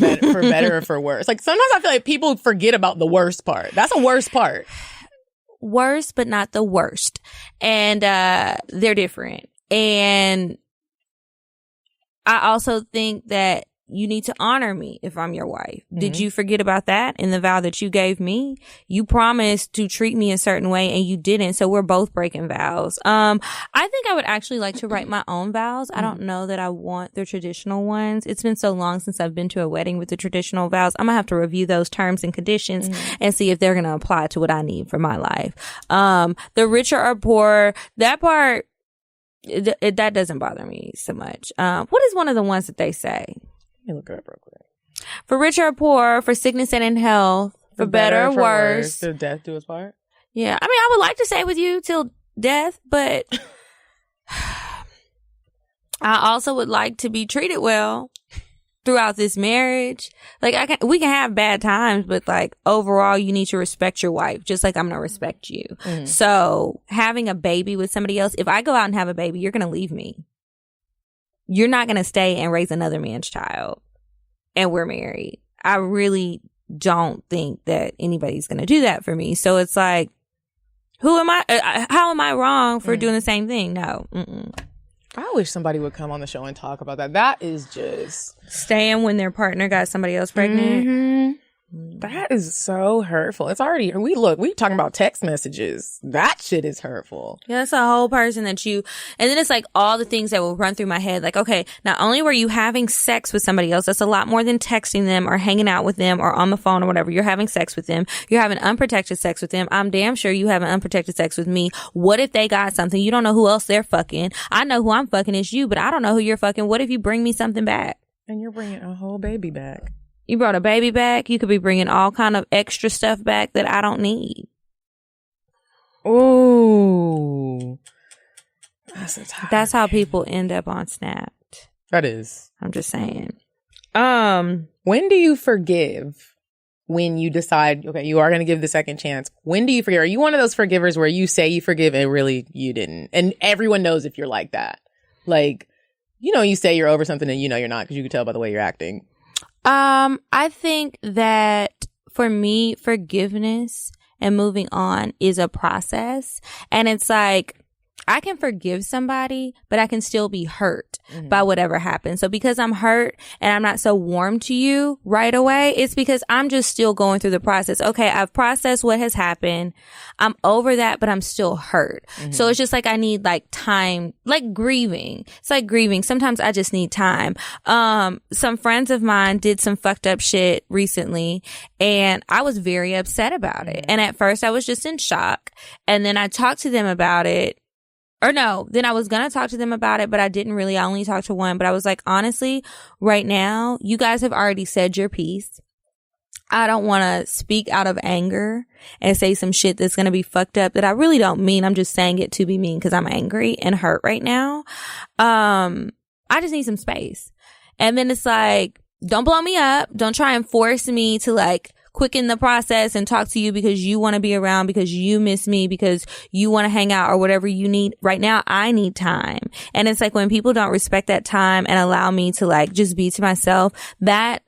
[SPEAKER 2] better or for worse. Like, sometimes I feel like people forget about the worst part. That's a worst part.
[SPEAKER 3] Worst, but not the worst. And they're different. And I also think that you need to honor me if I'm your wife. Did you forget about that in the vow that you gave me? You promised to treat me a certain way and you didn't. So we're both breaking vows. I think I would actually like to write my own vows. I don't know that I want the traditional ones. It's been so long since I've been to a wedding with the traditional vows. I'm gonna have to review those terms and conditions and see if they're gonna apply to what I need for my life. The richer or poor, that part, that doesn't bother me so much. What is one of the ones that they say?
[SPEAKER 2] Let me look it up real quick.
[SPEAKER 3] For richer or poor, for sickness and in health, for better or
[SPEAKER 2] for
[SPEAKER 3] worse.
[SPEAKER 2] Till death do us part.
[SPEAKER 3] Yeah. I mean, I would like to stay with you till death, but I also would like to be treated well throughout this marriage. Like, we can have bad times, but like overall, you need to respect your wife, just like I'm going to respect you. So having a baby with somebody else, if I go out and have a baby, you're going to leave me. You're not going to stay and raise another man's child, and we're married. I really don't think that anybody's going to do that for me. So it's like, who am I? How am I wrong for doing the same thing? No.
[SPEAKER 2] I wish somebody would come on the show and talk about that. That is just
[SPEAKER 3] Staying when their partner got somebody else pregnant.
[SPEAKER 2] that is so hurtful. It's already we talking about text messages. That shit is hurtful.
[SPEAKER 3] Yeah, that's a whole person that you, and then it's like all the things that will run through my head. Like, okay, not only were you having sex with somebody else, that's a lot more than texting them or hanging out with them or on the phone or whatever. You're having sex with them. You're having unprotected sex with them. I'm damn sure you having unprotected sex with me. What if they got something? You don't know who else they're fucking. I know who I'm fucking is you, but I don't know who you're fucking. What if you bring me something back?
[SPEAKER 2] And you're bringing a whole baby back.
[SPEAKER 3] You brought a baby back. You could be bringing all kind of extra stuff back that I don't need.
[SPEAKER 2] Ooh.
[SPEAKER 3] That's how people end up on Snapped.
[SPEAKER 2] That is.
[SPEAKER 3] I'm just saying.
[SPEAKER 2] When do you forgive? When you decide, okay, you are going to give the second chance. When do you forgive? Are you one of those forgivers where you say you forgive and really you didn't? And everyone knows if you're like that. Like, you know, you say you're over something and you know you're not because you can tell by the way you're acting.
[SPEAKER 3] I think that for me, forgiveness and moving on is a process. And it's like, I can forgive somebody, but I can still be hurt by whatever happened. So because I'm hurt and I'm not so warm to you right away, it's because I'm just still going through the process. Okay, I've processed what has happened. I'm over that, but I'm still hurt. So it's just like I need like time, like grieving. It's like grieving. Sometimes I just need time. Some friends of mine did some fucked up shit recently and I was very upset about it. And at first I was just in shock. And then I talked to them about it. Or no, then I was going to talk to them about it, but I didn't really. I only talked to one. But I was like, honestly, right now, you guys have already said your piece. I don't want to speak out of anger and say some shit that's going to be fucked up that I really don't mean. I'm just saying it to be mean because I'm angry and hurt right now. I just need some space. And then it's like, don't blow me up. Don't try and force me to like quicken the process and talk to you because you want to be around, because you miss me, because you want to hang out or whatever you need. Right now, I need time. And it's like when people don't respect that time and allow me to like just be to myself, that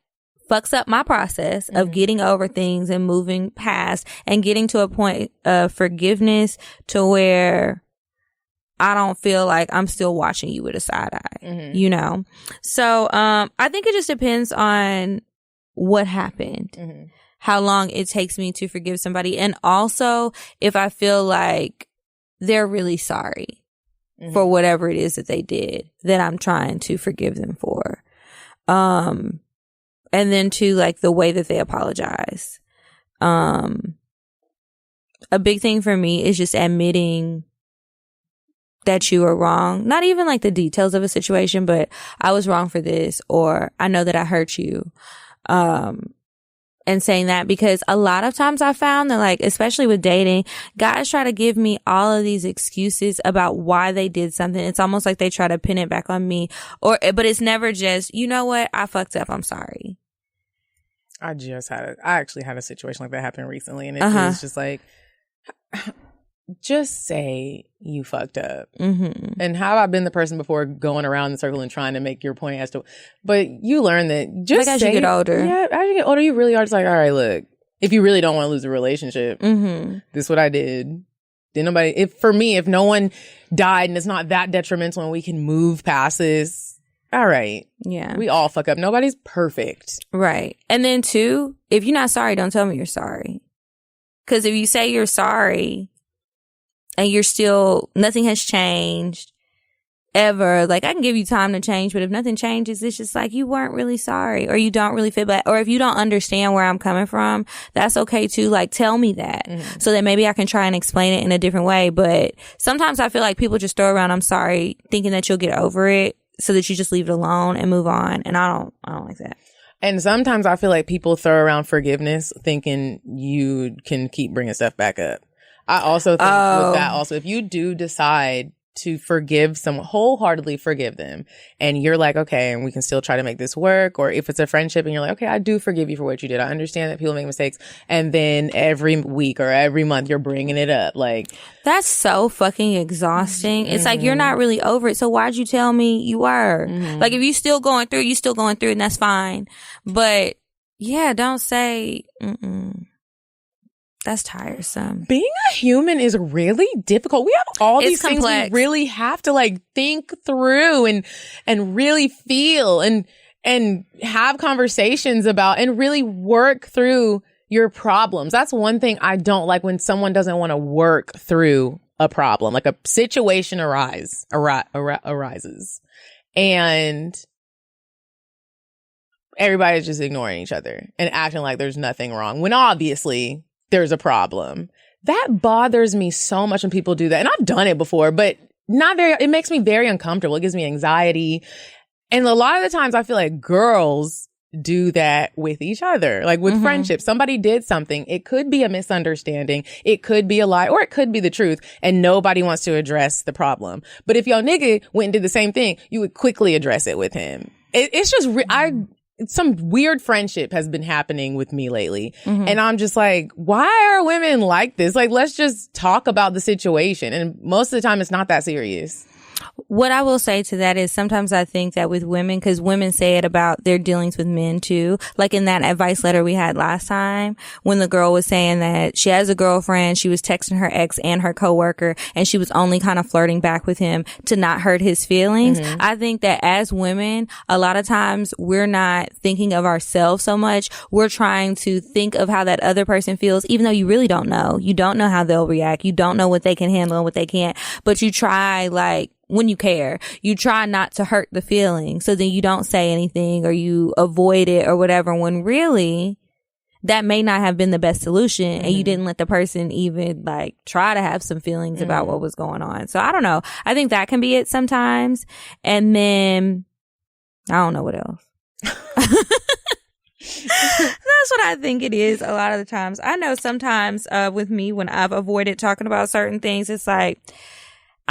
[SPEAKER 3] fucks up my process of getting over things and moving past and getting to a point of forgiveness to where I don't feel like I'm still watching you with a side eye, you know? So, I think it just depends on what happened, how long it takes me to forgive somebody. And also if I feel like they're really sorry for whatever it is that they did that I'm trying to forgive them for. And then to like the way that they apologize. A big thing for me is just admitting that you are wrong. Not even like the details of a situation, but I was wrong for this, or I know that I hurt you. And saying that, because a lot of times I found that, like, especially with dating, guys try to give me all of these excuses about why they did something. It's almost like they try to pin it back on me, but it's never just, you know what? I fucked up. I'm sorry.
[SPEAKER 7] I actually had a situation like that happen recently, and it was just like, just say you fucked up. And have I been the person before going around the circle and trying to make your point as to, but you learn that just
[SPEAKER 3] like as you get older.
[SPEAKER 7] Yeah, as you get older, you really are just like, all right, look, if you really don't want to lose a relationship, this is what I did. Did nobody, if no one died and it's not that detrimental and we can move past this, all right.
[SPEAKER 3] Yeah.
[SPEAKER 7] We all fuck up. Nobody's perfect.
[SPEAKER 3] Right. And then two, if you're not sorry, don't tell me you're sorry. Because if you say you're sorry and you're still, nothing has changed ever, like I can give you time to change, but if nothing changes, it's just like you weren't really sorry, or you don't really feel bad, or if you don't understand where I'm coming from, that's okay too. Like tell me that so that maybe I can try and explain it in a different way. But sometimes I feel like people just throw around I'm sorry thinking that you'll get over it, so that you just leave it alone and move on. And I don't like that.
[SPEAKER 7] And sometimes I feel like people throw around forgiveness thinking you can keep bringing stuff back up. I also think with that also, if you do decide to forgive someone, wholeheartedly forgive them, and you're like, okay, and we can still try to make this work, or if it's a friendship and you're like, okay, I do forgive you for what you did. I understand that people make mistakes. And then every week or every month you're bringing it up. Like,
[SPEAKER 3] that's so fucking exhausting. It's like, you're not really over it. So why'd you tell me you were? Like, if you still going through, and that's fine. But yeah, don't say, that's tiresome.
[SPEAKER 7] Being a human is really difficult. We have all these things we really have to like think through and really feel and have conversations about and really work through your problems. That's one thing I don't like, when someone doesn't want to work through a problem, like a situation arises and everybody's just ignoring each other and acting like there's nothing wrong when obviously there's a problem. That bothers me so much when people do that. And I've done it before, but it makes me very uncomfortable. It gives me anxiety. And a lot of the times I feel like girls do that with each other, like with friendships. Somebody did something. It could be a misunderstanding. It could be a lie, or it could be the truth. And nobody wants to address the problem. But if your nigga went and did the same thing, you would quickly address it with him. It's just, some weird friendship has been happening with me lately. And I'm just like, why are women like this? Like, let's just talk about the situation. And most of the time it's not that serious.
[SPEAKER 3] What I will say to that is sometimes I think that with women, because women say it about their dealings with men too, like in that advice letter we had last time, when the girl was saying that she has a girlfriend, she was texting her ex and her coworker, and she was only kind of flirting back with him to not hurt his feelings. I think that as women, a lot of times we're not thinking of ourselves so much. We're trying to think of how that other person feels, even though you really don't know. You don't know how they'll react. You don't know what they can handle and what they can't, but you try, like, when you care, you try not to hurt the feeling. So then you don't say anything or you avoid it or whatever, when really that may not have been the best solution. And you didn't let the person even like try to have some feelings about what was going on. So I don't know. I think that can be it sometimes. And then I don't know what else. That's what I think it is a lot of the times. I know sometimes with me, when I've avoided talking about certain things, it's like,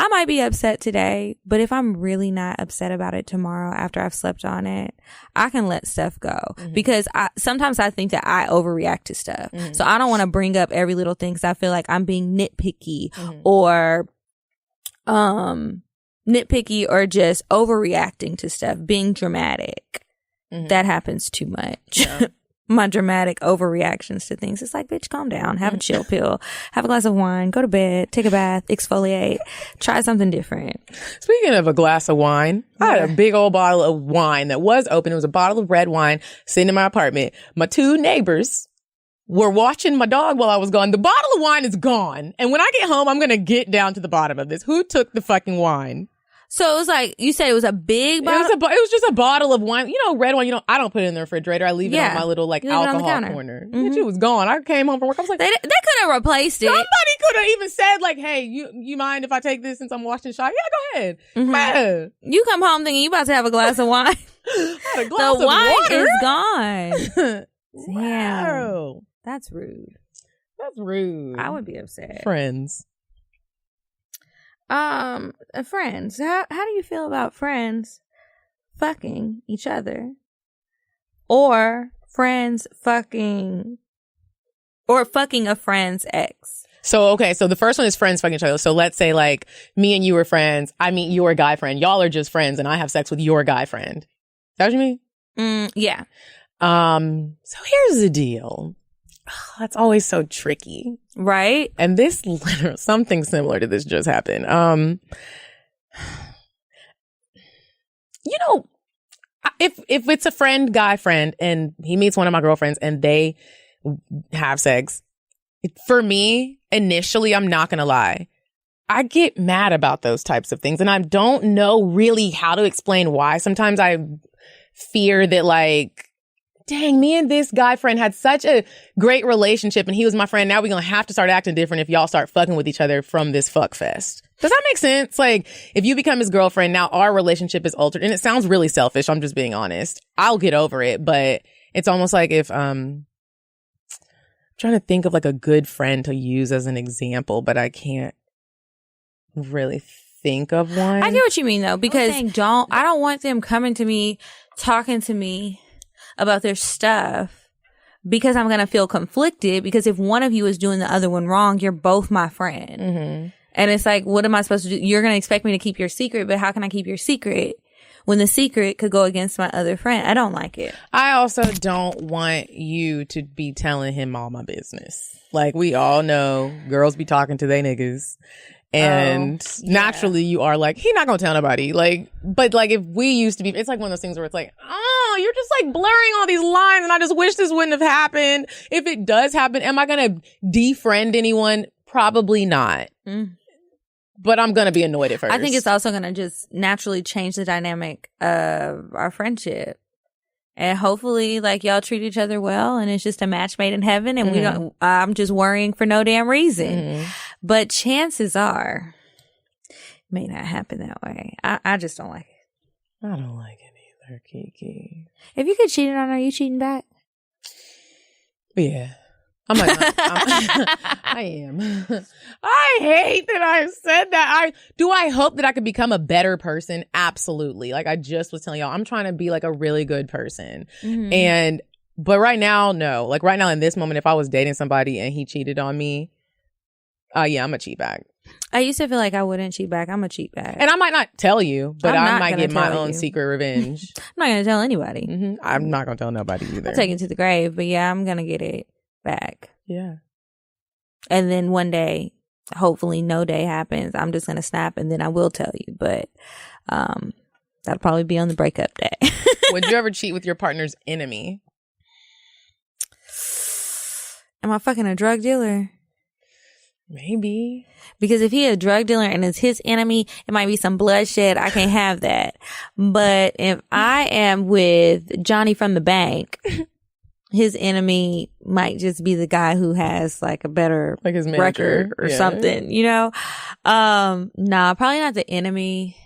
[SPEAKER 3] I might be upset today, but if I'm really not upset about it tomorrow after I've slept on it, I can let stuff go. Because sometimes I think that I overreact to stuff. So I don't want to bring up every little thing because I feel like I'm being nitpicky or just overreacting to stuff, being dramatic. That happens too much. Yeah. My dramatic overreactions to things. It's like, bitch, calm down. Have a chill pill. Have a glass of wine. Go to bed. Take a bath. Exfoliate. Try something different.
[SPEAKER 7] Speaking of a glass of wine, I had a big old bottle of wine that was open. It was a bottle of red wine sitting in my apartment. My 2 neighbors were watching my dog while I was gone. The bottle of wine is gone. And when I get home, I'm going to get down to the bottom of this. Who took the fucking wine?
[SPEAKER 3] So it was like, you said it was a big bottle?
[SPEAKER 7] It was just a bottle of wine. You know, red wine, I don't put it in the refrigerator. I leave it on my little, like, alcohol corner. Bitch, it was gone. I came home from work. I was like,
[SPEAKER 3] they could have replaced it.
[SPEAKER 7] Somebody could have even said, like, hey, you mind if I take this since I'm washing shot? Yeah, go ahead. Yeah.
[SPEAKER 3] You come home thinking you about to have a glass of wine.
[SPEAKER 7] A glass
[SPEAKER 3] the
[SPEAKER 7] of
[SPEAKER 3] wine
[SPEAKER 7] water?
[SPEAKER 3] Is gone.
[SPEAKER 7] Wow.
[SPEAKER 3] That's rude.
[SPEAKER 7] That's rude.
[SPEAKER 3] I would be upset.
[SPEAKER 7] Friends.
[SPEAKER 3] Friends. How do you feel about friends fucking each other? Or friends fucking a friend's ex?
[SPEAKER 7] So the first one is friends fucking each other. So let's say, like, me and you are friends. I meet your guy friend. Y'all are just friends, and I have sex with your guy friend. Is that what you mean?
[SPEAKER 3] Yeah.
[SPEAKER 7] So here's the deal. That's always so tricky.
[SPEAKER 3] Right?
[SPEAKER 7] And this, something similar to this just happened. If it's a guy friend, and he meets one of my girlfriends and they have sex, for me, initially, I'm not going to lie, I get mad about those types of things. And I don't know really how to explain why. Sometimes I fear that, like, dang, me and this guy friend had such a great relationship and he was my friend. Now we're going to have to start acting different if y'all start fucking with each other from this fuck fest. Does that make sense? Like, if you become his girlfriend, now our relationship is altered. And it sounds really selfish. I'm just being honest. I'll get over it. But it's almost like if, I'm trying to think of like a good friend to use as an example, but I can't really think of one.
[SPEAKER 3] I get what you mean though, because I don't want them coming to me, talking to me about their stuff, because I'm going to feel conflicted, because if one of you is doing the other one wrong, you're both my friend. And it's like, what am I supposed to do? You're going to expect me to keep your secret, but how can I keep your secret when the secret could go against my other friend? I don't like it.
[SPEAKER 7] I also don't want you to be telling him all my business. Like, we all know girls be talking to they niggas. And naturally you are like, he not gonna tell nobody. Like, but like, if we used to be, it's like one of those things where it's like, oh, you're just like blurring all these lines and I just wish this wouldn't have happened. If it does happen, am I gonna defriend anyone? Probably not. But I'm gonna be annoyed at first.
[SPEAKER 3] I think it's also gonna just naturally change the dynamic of our friendship. And hopefully, like, y'all treat each other well and it's just a match made in heaven and I'm just worrying for no damn reason. But chances are it may not happen that way. I just don't like it.
[SPEAKER 7] I don't like it either, Kiki.
[SPEAKER 3] If you get cheated on, are you cheating back?
[SPEAKER 7] Yeah. I am. I hate that I said that. I hope that I could become a better person? Absolutely. Like I just was telling y'all, I'm trying to be like a really good person. But right now, no. Like right now in this moment, if I was dating somebody and he cheated on me, yeah, I'm a cheat back.
[SPEAKER 3] I used to feel like I wouldn't cheat back. I'm a cheat back.
[SPEAKER 7] And I might not tell you, but I might get my own secret revenge.
[SPEAKER 3] I'm not going to tell anybody.
[SPEAKER 7] I'm not going to tell nobody either.
[SPEAKER 3] I'll take it to the grave, but yeah, I'm going to get it back.
[SPEAKER 7] Yeah.
[SPEAKER 3] And then one day, hopefully no day happens, I'm just going to snap and then I will tell you. But that'll probably be on the breakup day.
[SPEAKER 7] Would you ever cheat with your partner's enemy?
[SPEAKER 3] Am I fucking a drug dealer?
[SPEAKER 7] Maybe.
[SPEAKER 3] Because if he a drug dealer and it's his enemy, it might be some bloodshed. I can't have that. But if I am with Johnny from the bank, his enemy might just be the guy who has like a better
[SPEAKER 7] like his
[SPEAKER 3] record or something, you know? Nah, probably not the enemy,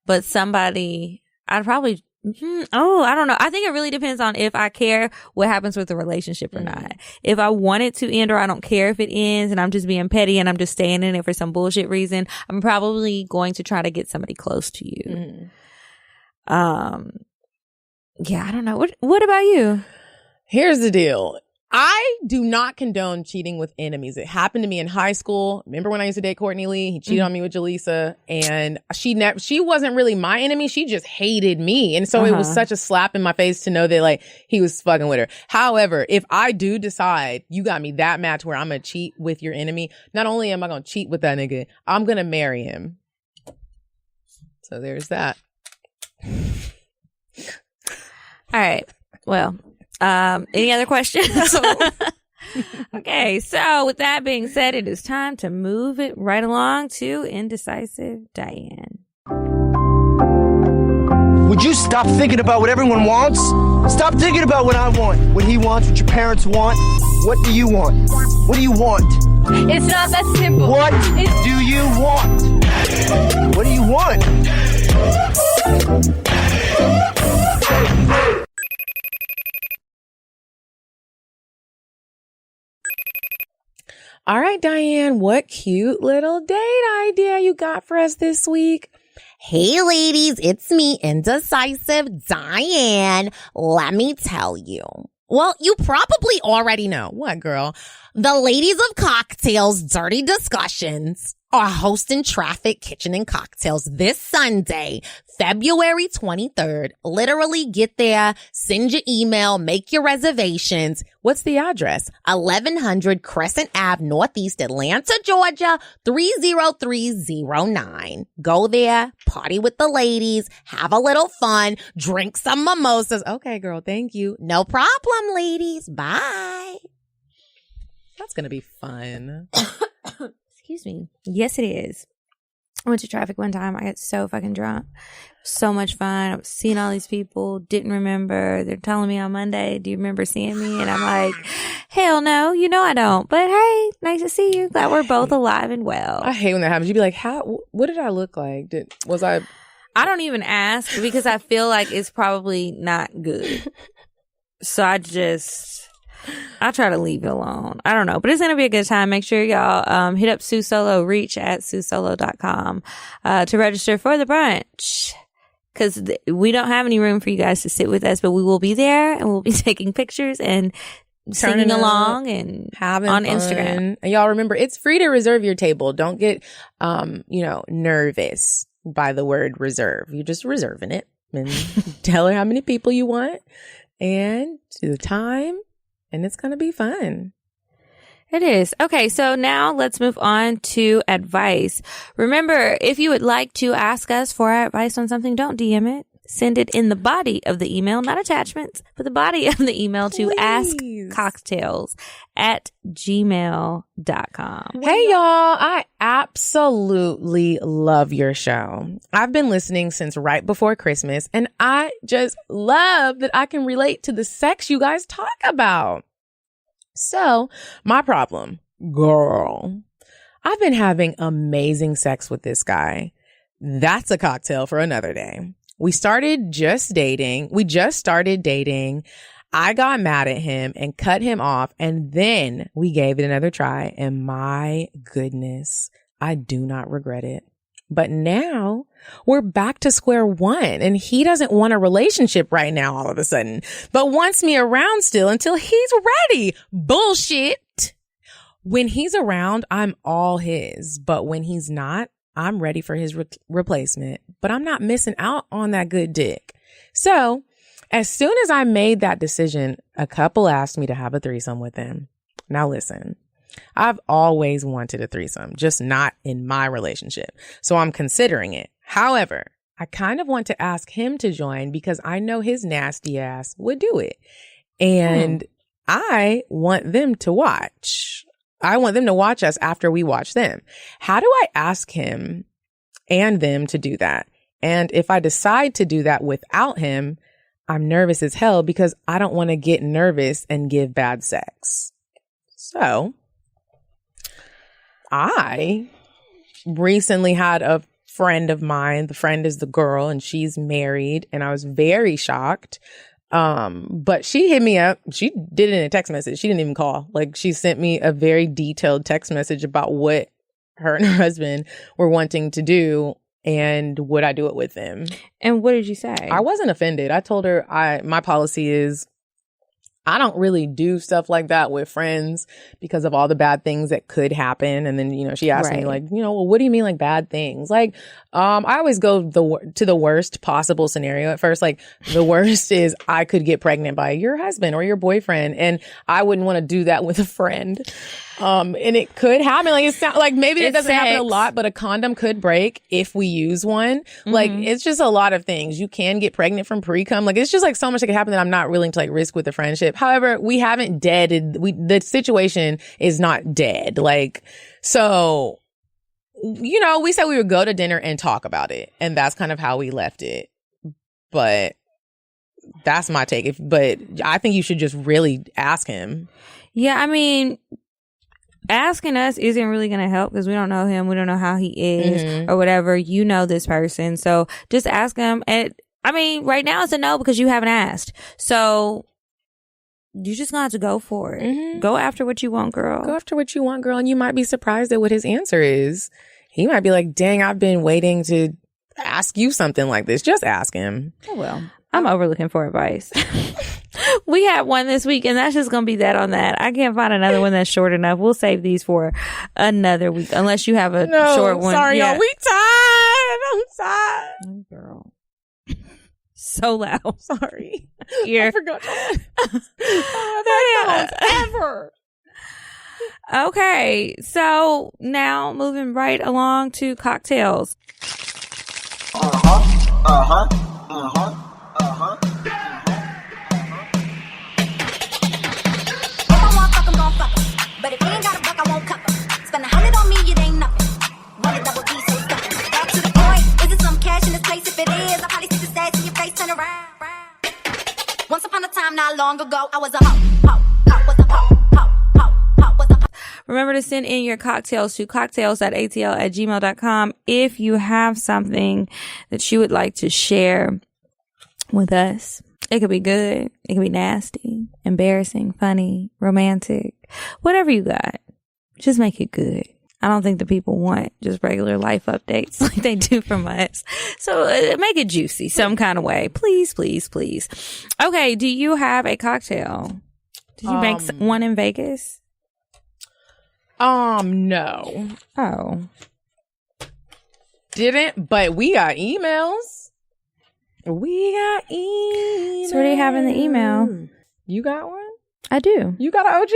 [SPEAKER 3] but somebody. I'd probably Oh, I don't know. I think it really depends on if I care what happens with the relationship or not. If I want it to end or I don't care if it ends and I'm just being petty and I'm just staying in it for some bullshit reason, I'm probably going to try to get somebody close to you. Yeah, I don't know. What about you?
[SPEAKER 7] Here's the deal. I do not condone cheating with enemies. It happened to me in high school. Remember when I used to date Courtney Lee? He cheated on me with Jaleesa, and she wasn't really my enemy. She just hated me. And so it was such a slap in my face to know that like he was fucking with her. However, if I do decide you got me that mad to where I'm going to cheat with your enemy, not only am I going to cheat with that nigga, I'm going to marry him. So there's that.
[SPEAKER 3] All right. Well, any other questions? Okay, so with that being said, it is time to move it right along to Indecisive Diane.
[SPEAKER 8] Would you stop thinking about what everyone wants? Stop thinking about what I want, what he wants, what your parents want. What do you want? What do you want?
[SPEAKER 9] It's not that simple.
[SPEAKER 8] What do you want? What do you want?
[SPEAKER 7] All right, Diane, what cute little date idea you got for us this week?
[SPEAKER 10] Hey ladies, it's me, Indecisive Diane. Let me tell you. Well, you probably already know.
[SPEAKER 7] What, girl?
[SPEAKER 10] The ladies of Cocktails Dirty Discussions are hosting Traffic Kitchen and Cocktails this Sunday, February 23rd. Literally get there, send your email, make your reservations.
[SPEAKER 7] What's the address?
[SPEAKER 10] 1100 Crescent Ave, Northeast Atlanta, Georgia, 30309. Go there, party with the ladies, have a little fun, drink some mimosas.
[SPEAKER 7] Okay, girl, thank you.
[SPEAKER 10] No problem, ladies. Bye.
[SPEAKER 7] That's going to be fun.
[SPEAKER 3] Excuse me. Yes, it is. I went to Traffic one time. I got so fucking drunk. So much fun. I was seeing all these people. Didn't remember. They're telling me on Monday, do you remember seeing me? And I'm like, hell no, you know I don't. But hey, nice to see you. Glad we're both alive and well.
[SPEAKER 7] I hate when that happens. You'd be like, what did I look like? I
[SPEAKER 3] don't even ask because I feel like it's probably not good. So I try to leave it alone. I don't know, but it's going to be a good time. Make sure y'all hit up Sue Solo, reach at SueSolo.com to register for the brunch. Because we don't have any room for you guys to sit with us, but we will be there and we'll be taking pictures and singing along and
[SPEAKER 7] having
[SPEAKER 3] on
[SPEAKER 7] fun.
[SPEAKER 3] Instagram.
[SPEAKER 7] And y'all remember, it's free to reserve your table. Don't get, nervous by the word reserve. You're just reserving it and tell her how many people you want and to the time. And it's going to be fun.
[SPEAKER 3] It is. Okay, so now let's move on to advice. Remember, if you would like to ask us for our advice on something, don't DM it. Send it in the body of the email, not attachments, but the body of the email to askcocktails@gmail.com.
[SPEAKER 7] Hey, y'all. I absolutely love your show. I've been listening since right before Christmas, and I just love that I can relate to the sex you guys talk about. So, my problem, girl, I've been having amazing sex with this guy. That's a cocktail for another day. We just started dating. I got mad at him and cut him off, and then we gave it another try, and my goodness, I do not regret it. But now we're back to square one, and he doesn't want a relationship right now all of a sudden, but wants me around still until he's ready. Bullshit. When he's around, I'm all his, but when he's not, I'm ready for his replacement, but I'm not missing out on that good dick. So as soon as I made that decision, a couple asked me to have a threesome with him. Now listen, I've always wanted a threesome, just not in my relationship. So I'm considering it. However, I kind of want to ask him to join because I know his nasty ass would do it. And I want them to watch. I want them to watch us after we watch them. How do I ask him and them to do that? And if I decide to do that without him, I'm nervous as hell because I don't want to get nervous and give bad sex. So I recently had a friend of mine. The friend is the girl and she's married, and I was very shocked. But she hit me up. She did it in a text message. She didn't even call. Like, she sent me a very detailed text message about what her and her husband were wanting to do and would I do it with them.
[SPEAKER 3] And what did you say?
[SPEAKER 7] I wasn't offended. I told her my policy is I don't really do stuff like that with friends because of all the bad things that could happen. And then, you know, she asked me like, you know, well, what do you mean like bad things? Like, I always go to the worst possible scenario at first. Like, the worst is I could get pregnant by your husband or your boyfriend, and I wouldn't want to do that with a friend. And it could happen. Like, it's not like maybe it doesn't happen a lot, but a condom could break if we use one. Like, it's just a lot of things. You can get pregnant from pre-cum. Like, it's just like so much that can happen that I'm not willing to like risk with the friendship. However, we haven't deaded. The situation is not dead. Like, so, you know, we said we would go to dinner and talk about it, and that's kind of how we left it. But that's my take. But I think you should just really ask him.
[SPEAKER 3] Yeah, I mean, asking us isn't really going to help because we don't know him. We don't know how he is or whatever. You know this person. So just ask him. And I mean, right now it's a no because you haven't asked. So you just going to have to go for it. Go after what you want, girl.
[SPEAKER 7] Go after what you want, girl. And you might be surprised at what his answer is. He might be like, dang, I've been waiting to ask you something like this. Just ask him.
[SPEAKER 3] Oh, well. I'm overlooking for advice. We had one this week, and that's just going to be that on that. I can't find another one that's short enough. We'll save these for another week, unless you have a short one.
[SPEAKER 7] Sorry, y'all. We tired. I'm tired.
[SPEAKER 3] Oh, girl. So loud.
[SPEAKER 7] Sorry.
[SPEAKER 3] Here.
[SPEAKER 7] I forgot that. Ever.
[SPEAKER 3] Okay. So now moving right along to cocktails.
[SPEAKER 11] But if you ain't got a buck, I won't cover. Spend 100 on me, it ain't nothing. Run a double D, so stuffing. Back to the point. Is it some cash in this place? If it is, I'll probably see the stats in your face, turn around. Once upon a time, not long ago, I was a
[SPEAKER 3] Remember to send in your cocktails to cocktails.atl@gmail.com if you have something that you would like to share with us. It could be good. It could be nasty, embarrassing, funny, romantic, whatever you got. Just make it good. I don't think the people want just regular life updates like they do from us. So make it juicy some kind of way. Please, please, please. Okay. Do you have a cocktail? Did you make one in Vegas?
[SPEAKER 7] No.
[SPEAKER 3] Oh.
[SPEAKER 7] Didn't, but we got emails. We got emails.
[SPEAKER 3] So what do you have in the email?
[SPEAKER 7] You got one?
[SPEAKER 3] I do.
[SPEAKER 7] You got an OG?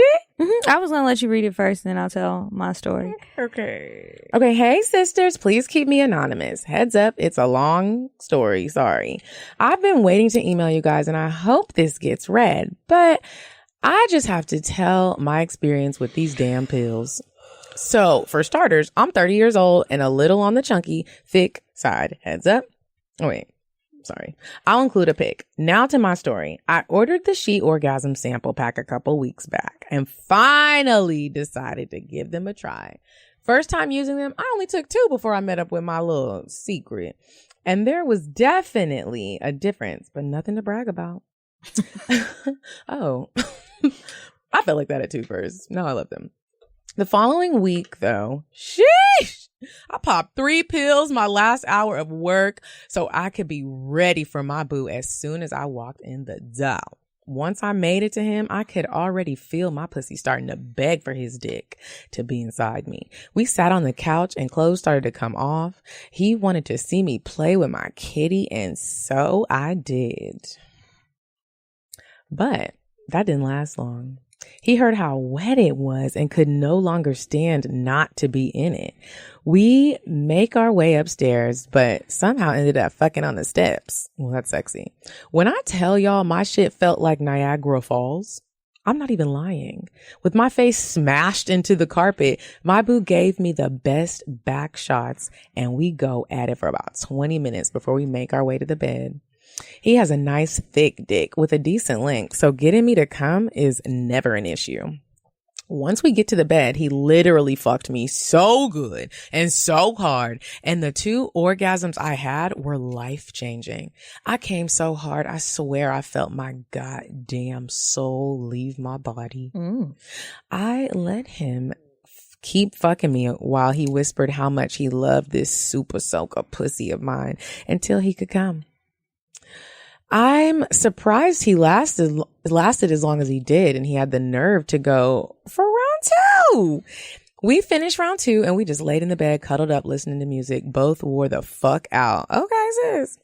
[SPEAKER 3] I was going to let you read it first and then I'll tell my story.
[SPEAKER 7] Okay. Hey, sisters, please keep me anonymous. Heads up, it's a long story. Sorry. I've been waiting to email you guys and I hope this gets read, but I just have to tell my experience with these damn pills. So for starters, I'm 30 years old and a little on the chunky, thick side. Heads up. Oh, wait. Sorry. I'll include a pic. Now to my story. I ordered the She Orgasm sample pack a couple weeks back and finally decided to give them a try. First time using them, I only took 2 before I met up with my little secret. And there was definitely a difference, but nothing to brag about. Oh, I felt like that at 2 first. Now I love them. The following week, though, sheesh, I popped 3 pills my last hour of work so I could be ready for my boo as soon as I walked in the door. Once I made it to him, I could already feel my pussy starting to beg for his dick to be inside me. We sat on the couch and clothes started to come off. He wanted to see me play with my kitty, and so I did. But that didn't last long. He heard how wet it was and could no longer stand not to be in it. We make our way upstairs, but somehow ended up fucking on the steps. Well, that's sexy. When I tell y'all my shit felt like Niagara Falls, I'm not even lying. With my face smashed into the carpet, my boo gave me the best back shots and we go at it for about 20 minutes before we make our way to the bed. He has a nice thick dick with a decent length, so getting me to come is never an issue. Once we get to the bed, he literally fucked me so good and so hard. And the 2 orgasms I had were life-changing. I came so hard, I swear I felt my goddamn soul leave my body. I let him keep fucking me while he whispered how much he loved this super soaker pussy of mine until he could come. I'm surprised he lasted as long as he did, and he had the nerve to go for round 2. We finished round 2 and we just laid in the bed, cuddled up, listening to music. Both wore the fuck out. Okay, sis.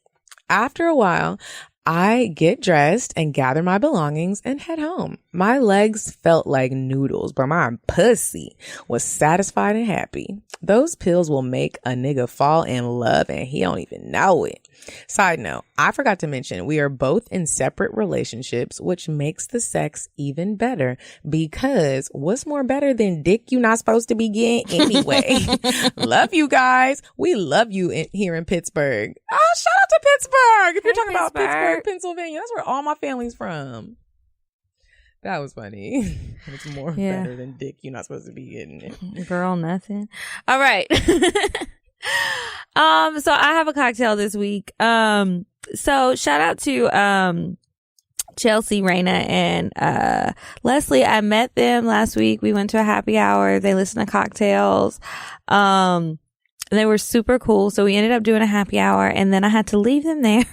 [SPEAKER 7] After a while, I get dressed and gather my belongings and head home. My legs felt like noodles, but my pussy was satisfied and happy. Those pills will make a nigga fall in love and he don't even know it. Side note, I forgot to mention we are both in separate relationships, which makes the sex even better because what's more better than dick you not supposed to be getting anyway? Love you guys. We love you here in Pittsburgh. Oh, shout out to Pittsburgh. If you're talking about Pittsburgh, Pennsylvania, that's where all my family's from. That was funny. It's more better than dick you're not supposed to be getting it.
[SPEAKER 3] Girl, nothing. All right. So I have a cocktail this week. So shout out to Chelsea, Raina, and Leslie. I met them last week. We went to a happy hour. They listened to cocktails. They were super cool. So we ended up doing a happy hour, and then I had to leave them there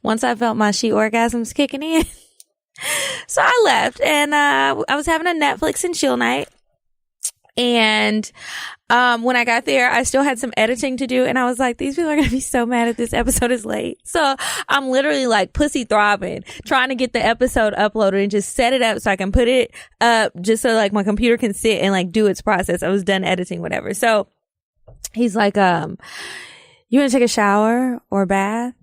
[SPEAKER 3] once I felt my she orgasms kicking in. So I left, and I was having a Netflix and chill night. And when I got there, I still had some editing to do, and I was like, these people are going to be so mad if this episode is late. So I'm literally like pussy throbbing, trying to get the episode uploaded and just set it up so I can put it up just so like my computer can sit and like do its process. I was done editing, whatever. So he's like, you want to take a shower or a bath?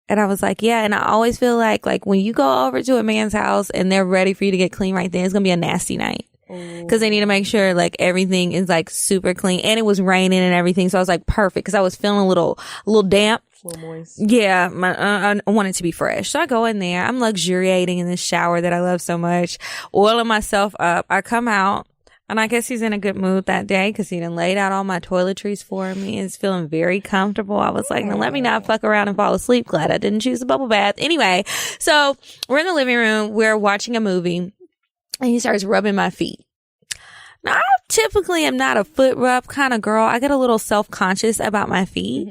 [SPEAKER 3] And I was like, yeah. And I always feel like when you go over to a man's house and they're ready for you to get clean right then, it's going to be a nasty night. Cause they need to make sure like everything is like super clean, and it was raining and everything. So I was like, perfect. Cause I was feeling a little damp.
[SPEAKER 7] A little moist.
[SPEAKER 3] Yeah. I want it to be fresh. So I go in there. I'm luxuriating in this shower that I love so much, oiling myself up. I come out, and I guess he's in a good mood that day because he done laid out all my toiletries for me and is feeling very comfortable. I was like, now let me not fuck around and fall asleep. Glad I didn't choose a bubble bath. Anyway, so we're in the living room. We're watching a movie. And he starts rubbing my feet. Now, I typically am not a foot rub kind of girl. I get a little self-conscious about my feet.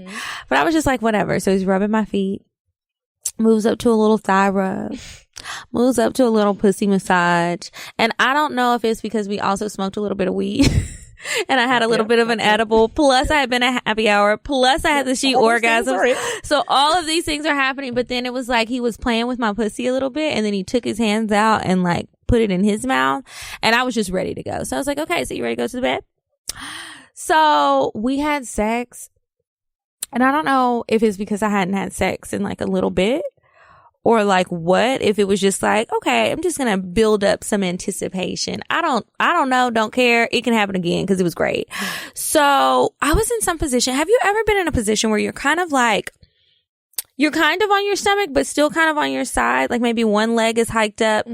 [SPEAKER 3] But I was just like, whatever. So he's rubbing my feet. Moves up to a little thigh rub. Moves up to a little pussy massage. And I don't know if it's because we also smoked a little bit of weed. And I had a little bit of an edible. Plus, I had been a happy hour. Plus, I had the she orgasm. So all of these things are happening. But then it was like he was playing with my pussy a little bit. And then he took his hands out and like put it in his mouth. And I was just ready to go. So I was like, okay, so you ready to go to the bed? So we had sex. And I don't know if it's because I hadn't had sex in like a little bit. Or like what, if it was just like, okay, I'm just going to build up some anticipation. I don't know. Don't care. It can happen again because it was great. So I was in some position. Have you ever been in a position where you're kind of on your stomach, but still kind of on your side? Like maybe one leg is hiked up,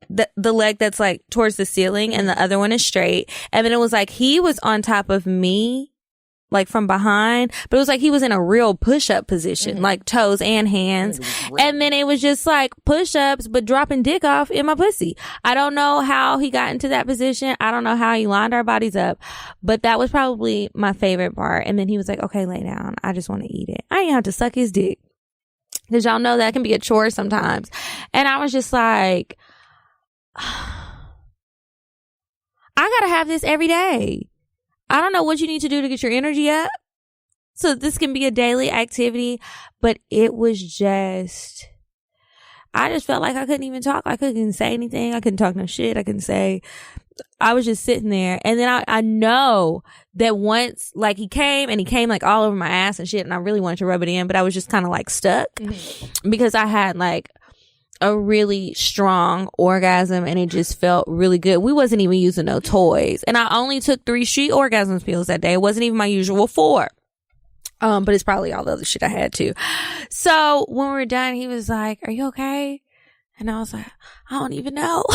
[SPEAKER 3] the leg that's like towards the ceiling, and the other one is straight. And then it was like he was on top of me, like from behind, but it was like he was in a real push-up position, like toes and hands. And then it was just like push-ups, but dropping dick off in my pussy. I don't know how he got into that position. I don't know how he lined our bodies up, but that was probably my favorite part. And then he was like, okay, lay down. I just want to eat it. I didn't have to suck his dick. Cause y'all know that can be a chore sometimes. And I was just like, I gotta have this every day. I don't know what you need to do to get your energy up so this can be a daily activity, but it was just, I just felt like I couldn't even talk. I couldn't say anything. I couldn't talk no shit. I was just sitting there. And then I know that once like he came like all over my ass and shit, and I really wanted to rub it in, but I was just kind of like stuck because I had like a really strong orgasm and it just felt really good. We wasn't even using no toys, and I only took 3 she orgasm pills that day. It wasn't even my usual 4. But it's probably all the other shit I had too. So when we were done, he was like, are you okay? And I was like, I don't even know.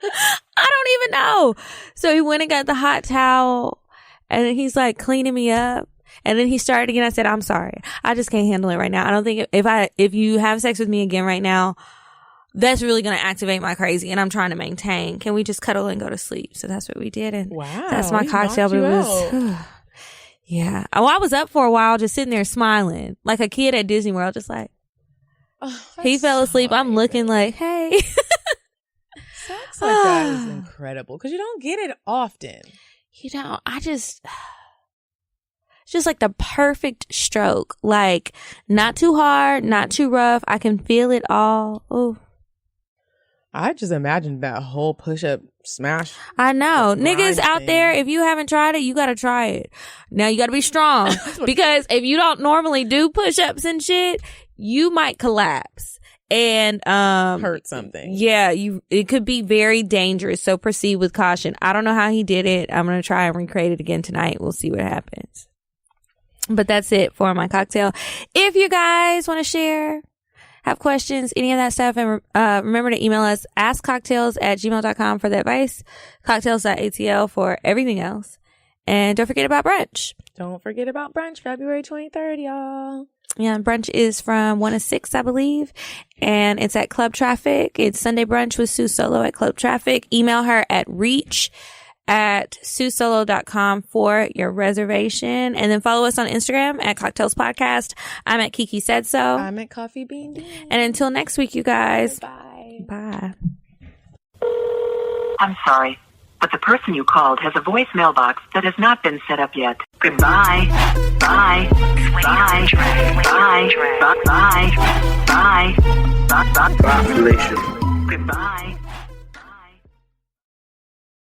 [SPEAKER 3] I don't even know. So he went and got the hot towel, and then he's like cleaning me up. And then he started again. I said, I'm sorry. I just can't handle it right now. I don't think if you have sex with me again right now, that's really going to activate my crazy. And I'm trying to maintain. Can we just cuddle and go to sleep? So that's what we did. And that's my cocktail. But it was, yeah. Oh, I was up for a while just sitting there smiling like a kid at Disney World, just like, he fell asleep. I'm looking like, hey.
[SPEAKER 7] Sex like that is incredible because you don't get it often.
[SPEAKER 3] You know, it's just like the perfect stroke. Like, not too hard, not too rough. I can feel it all. Oh,
[SPEAKER 7] I just imagined that whole push-up smash.
[SPEAKER 3] I know. Niggas out there, if you haven't tried it, you got to try it. Now, you got to be strong because if you don't normally do push-ups and shit, you might collapse and
[SPEAKER 7] hurt something.
[SPEAKER 3] Yeah, it could be very dangerous. So proceed with caution. I don't know how he did it. I'm going to try and recreate it again tonight. We'll see what happens. But that's it for my cocktail. If you guys want to share, have questions, any of that stuff, and remember to email us, askcocktails@gmail.com for the advice, cocktails.atl for everything else. And don't forget about brunch.
[SPEAKER 7] Don't forget about brunch, February 23rd, y'all.
[SPEAKER 3] Yeah, brunch is from 1 to 6, I believe. And it's at Club Traffic. It's Sunday brunch with Sue Solo at Club Traffic. Email her at reach@susolo.com for your reservation. And then follow us on Instagram at Cocktails Podcast. I'm at Kiki Said So.
[SPEAKER 7] I'm at Coffee Bean Dean.
[SPEAKER 3] And until next week, you guys.
[SPEAKER 7] Bye.
[SPEAKER 3] Bye.
[SPEAKER 12] I'm sorry, but the person you called has a voicemail box that has not been set up yet. Goodbye. Bye. Bye. Bye. Bye. Bye. Bye. Bye. Bye. Goodbye.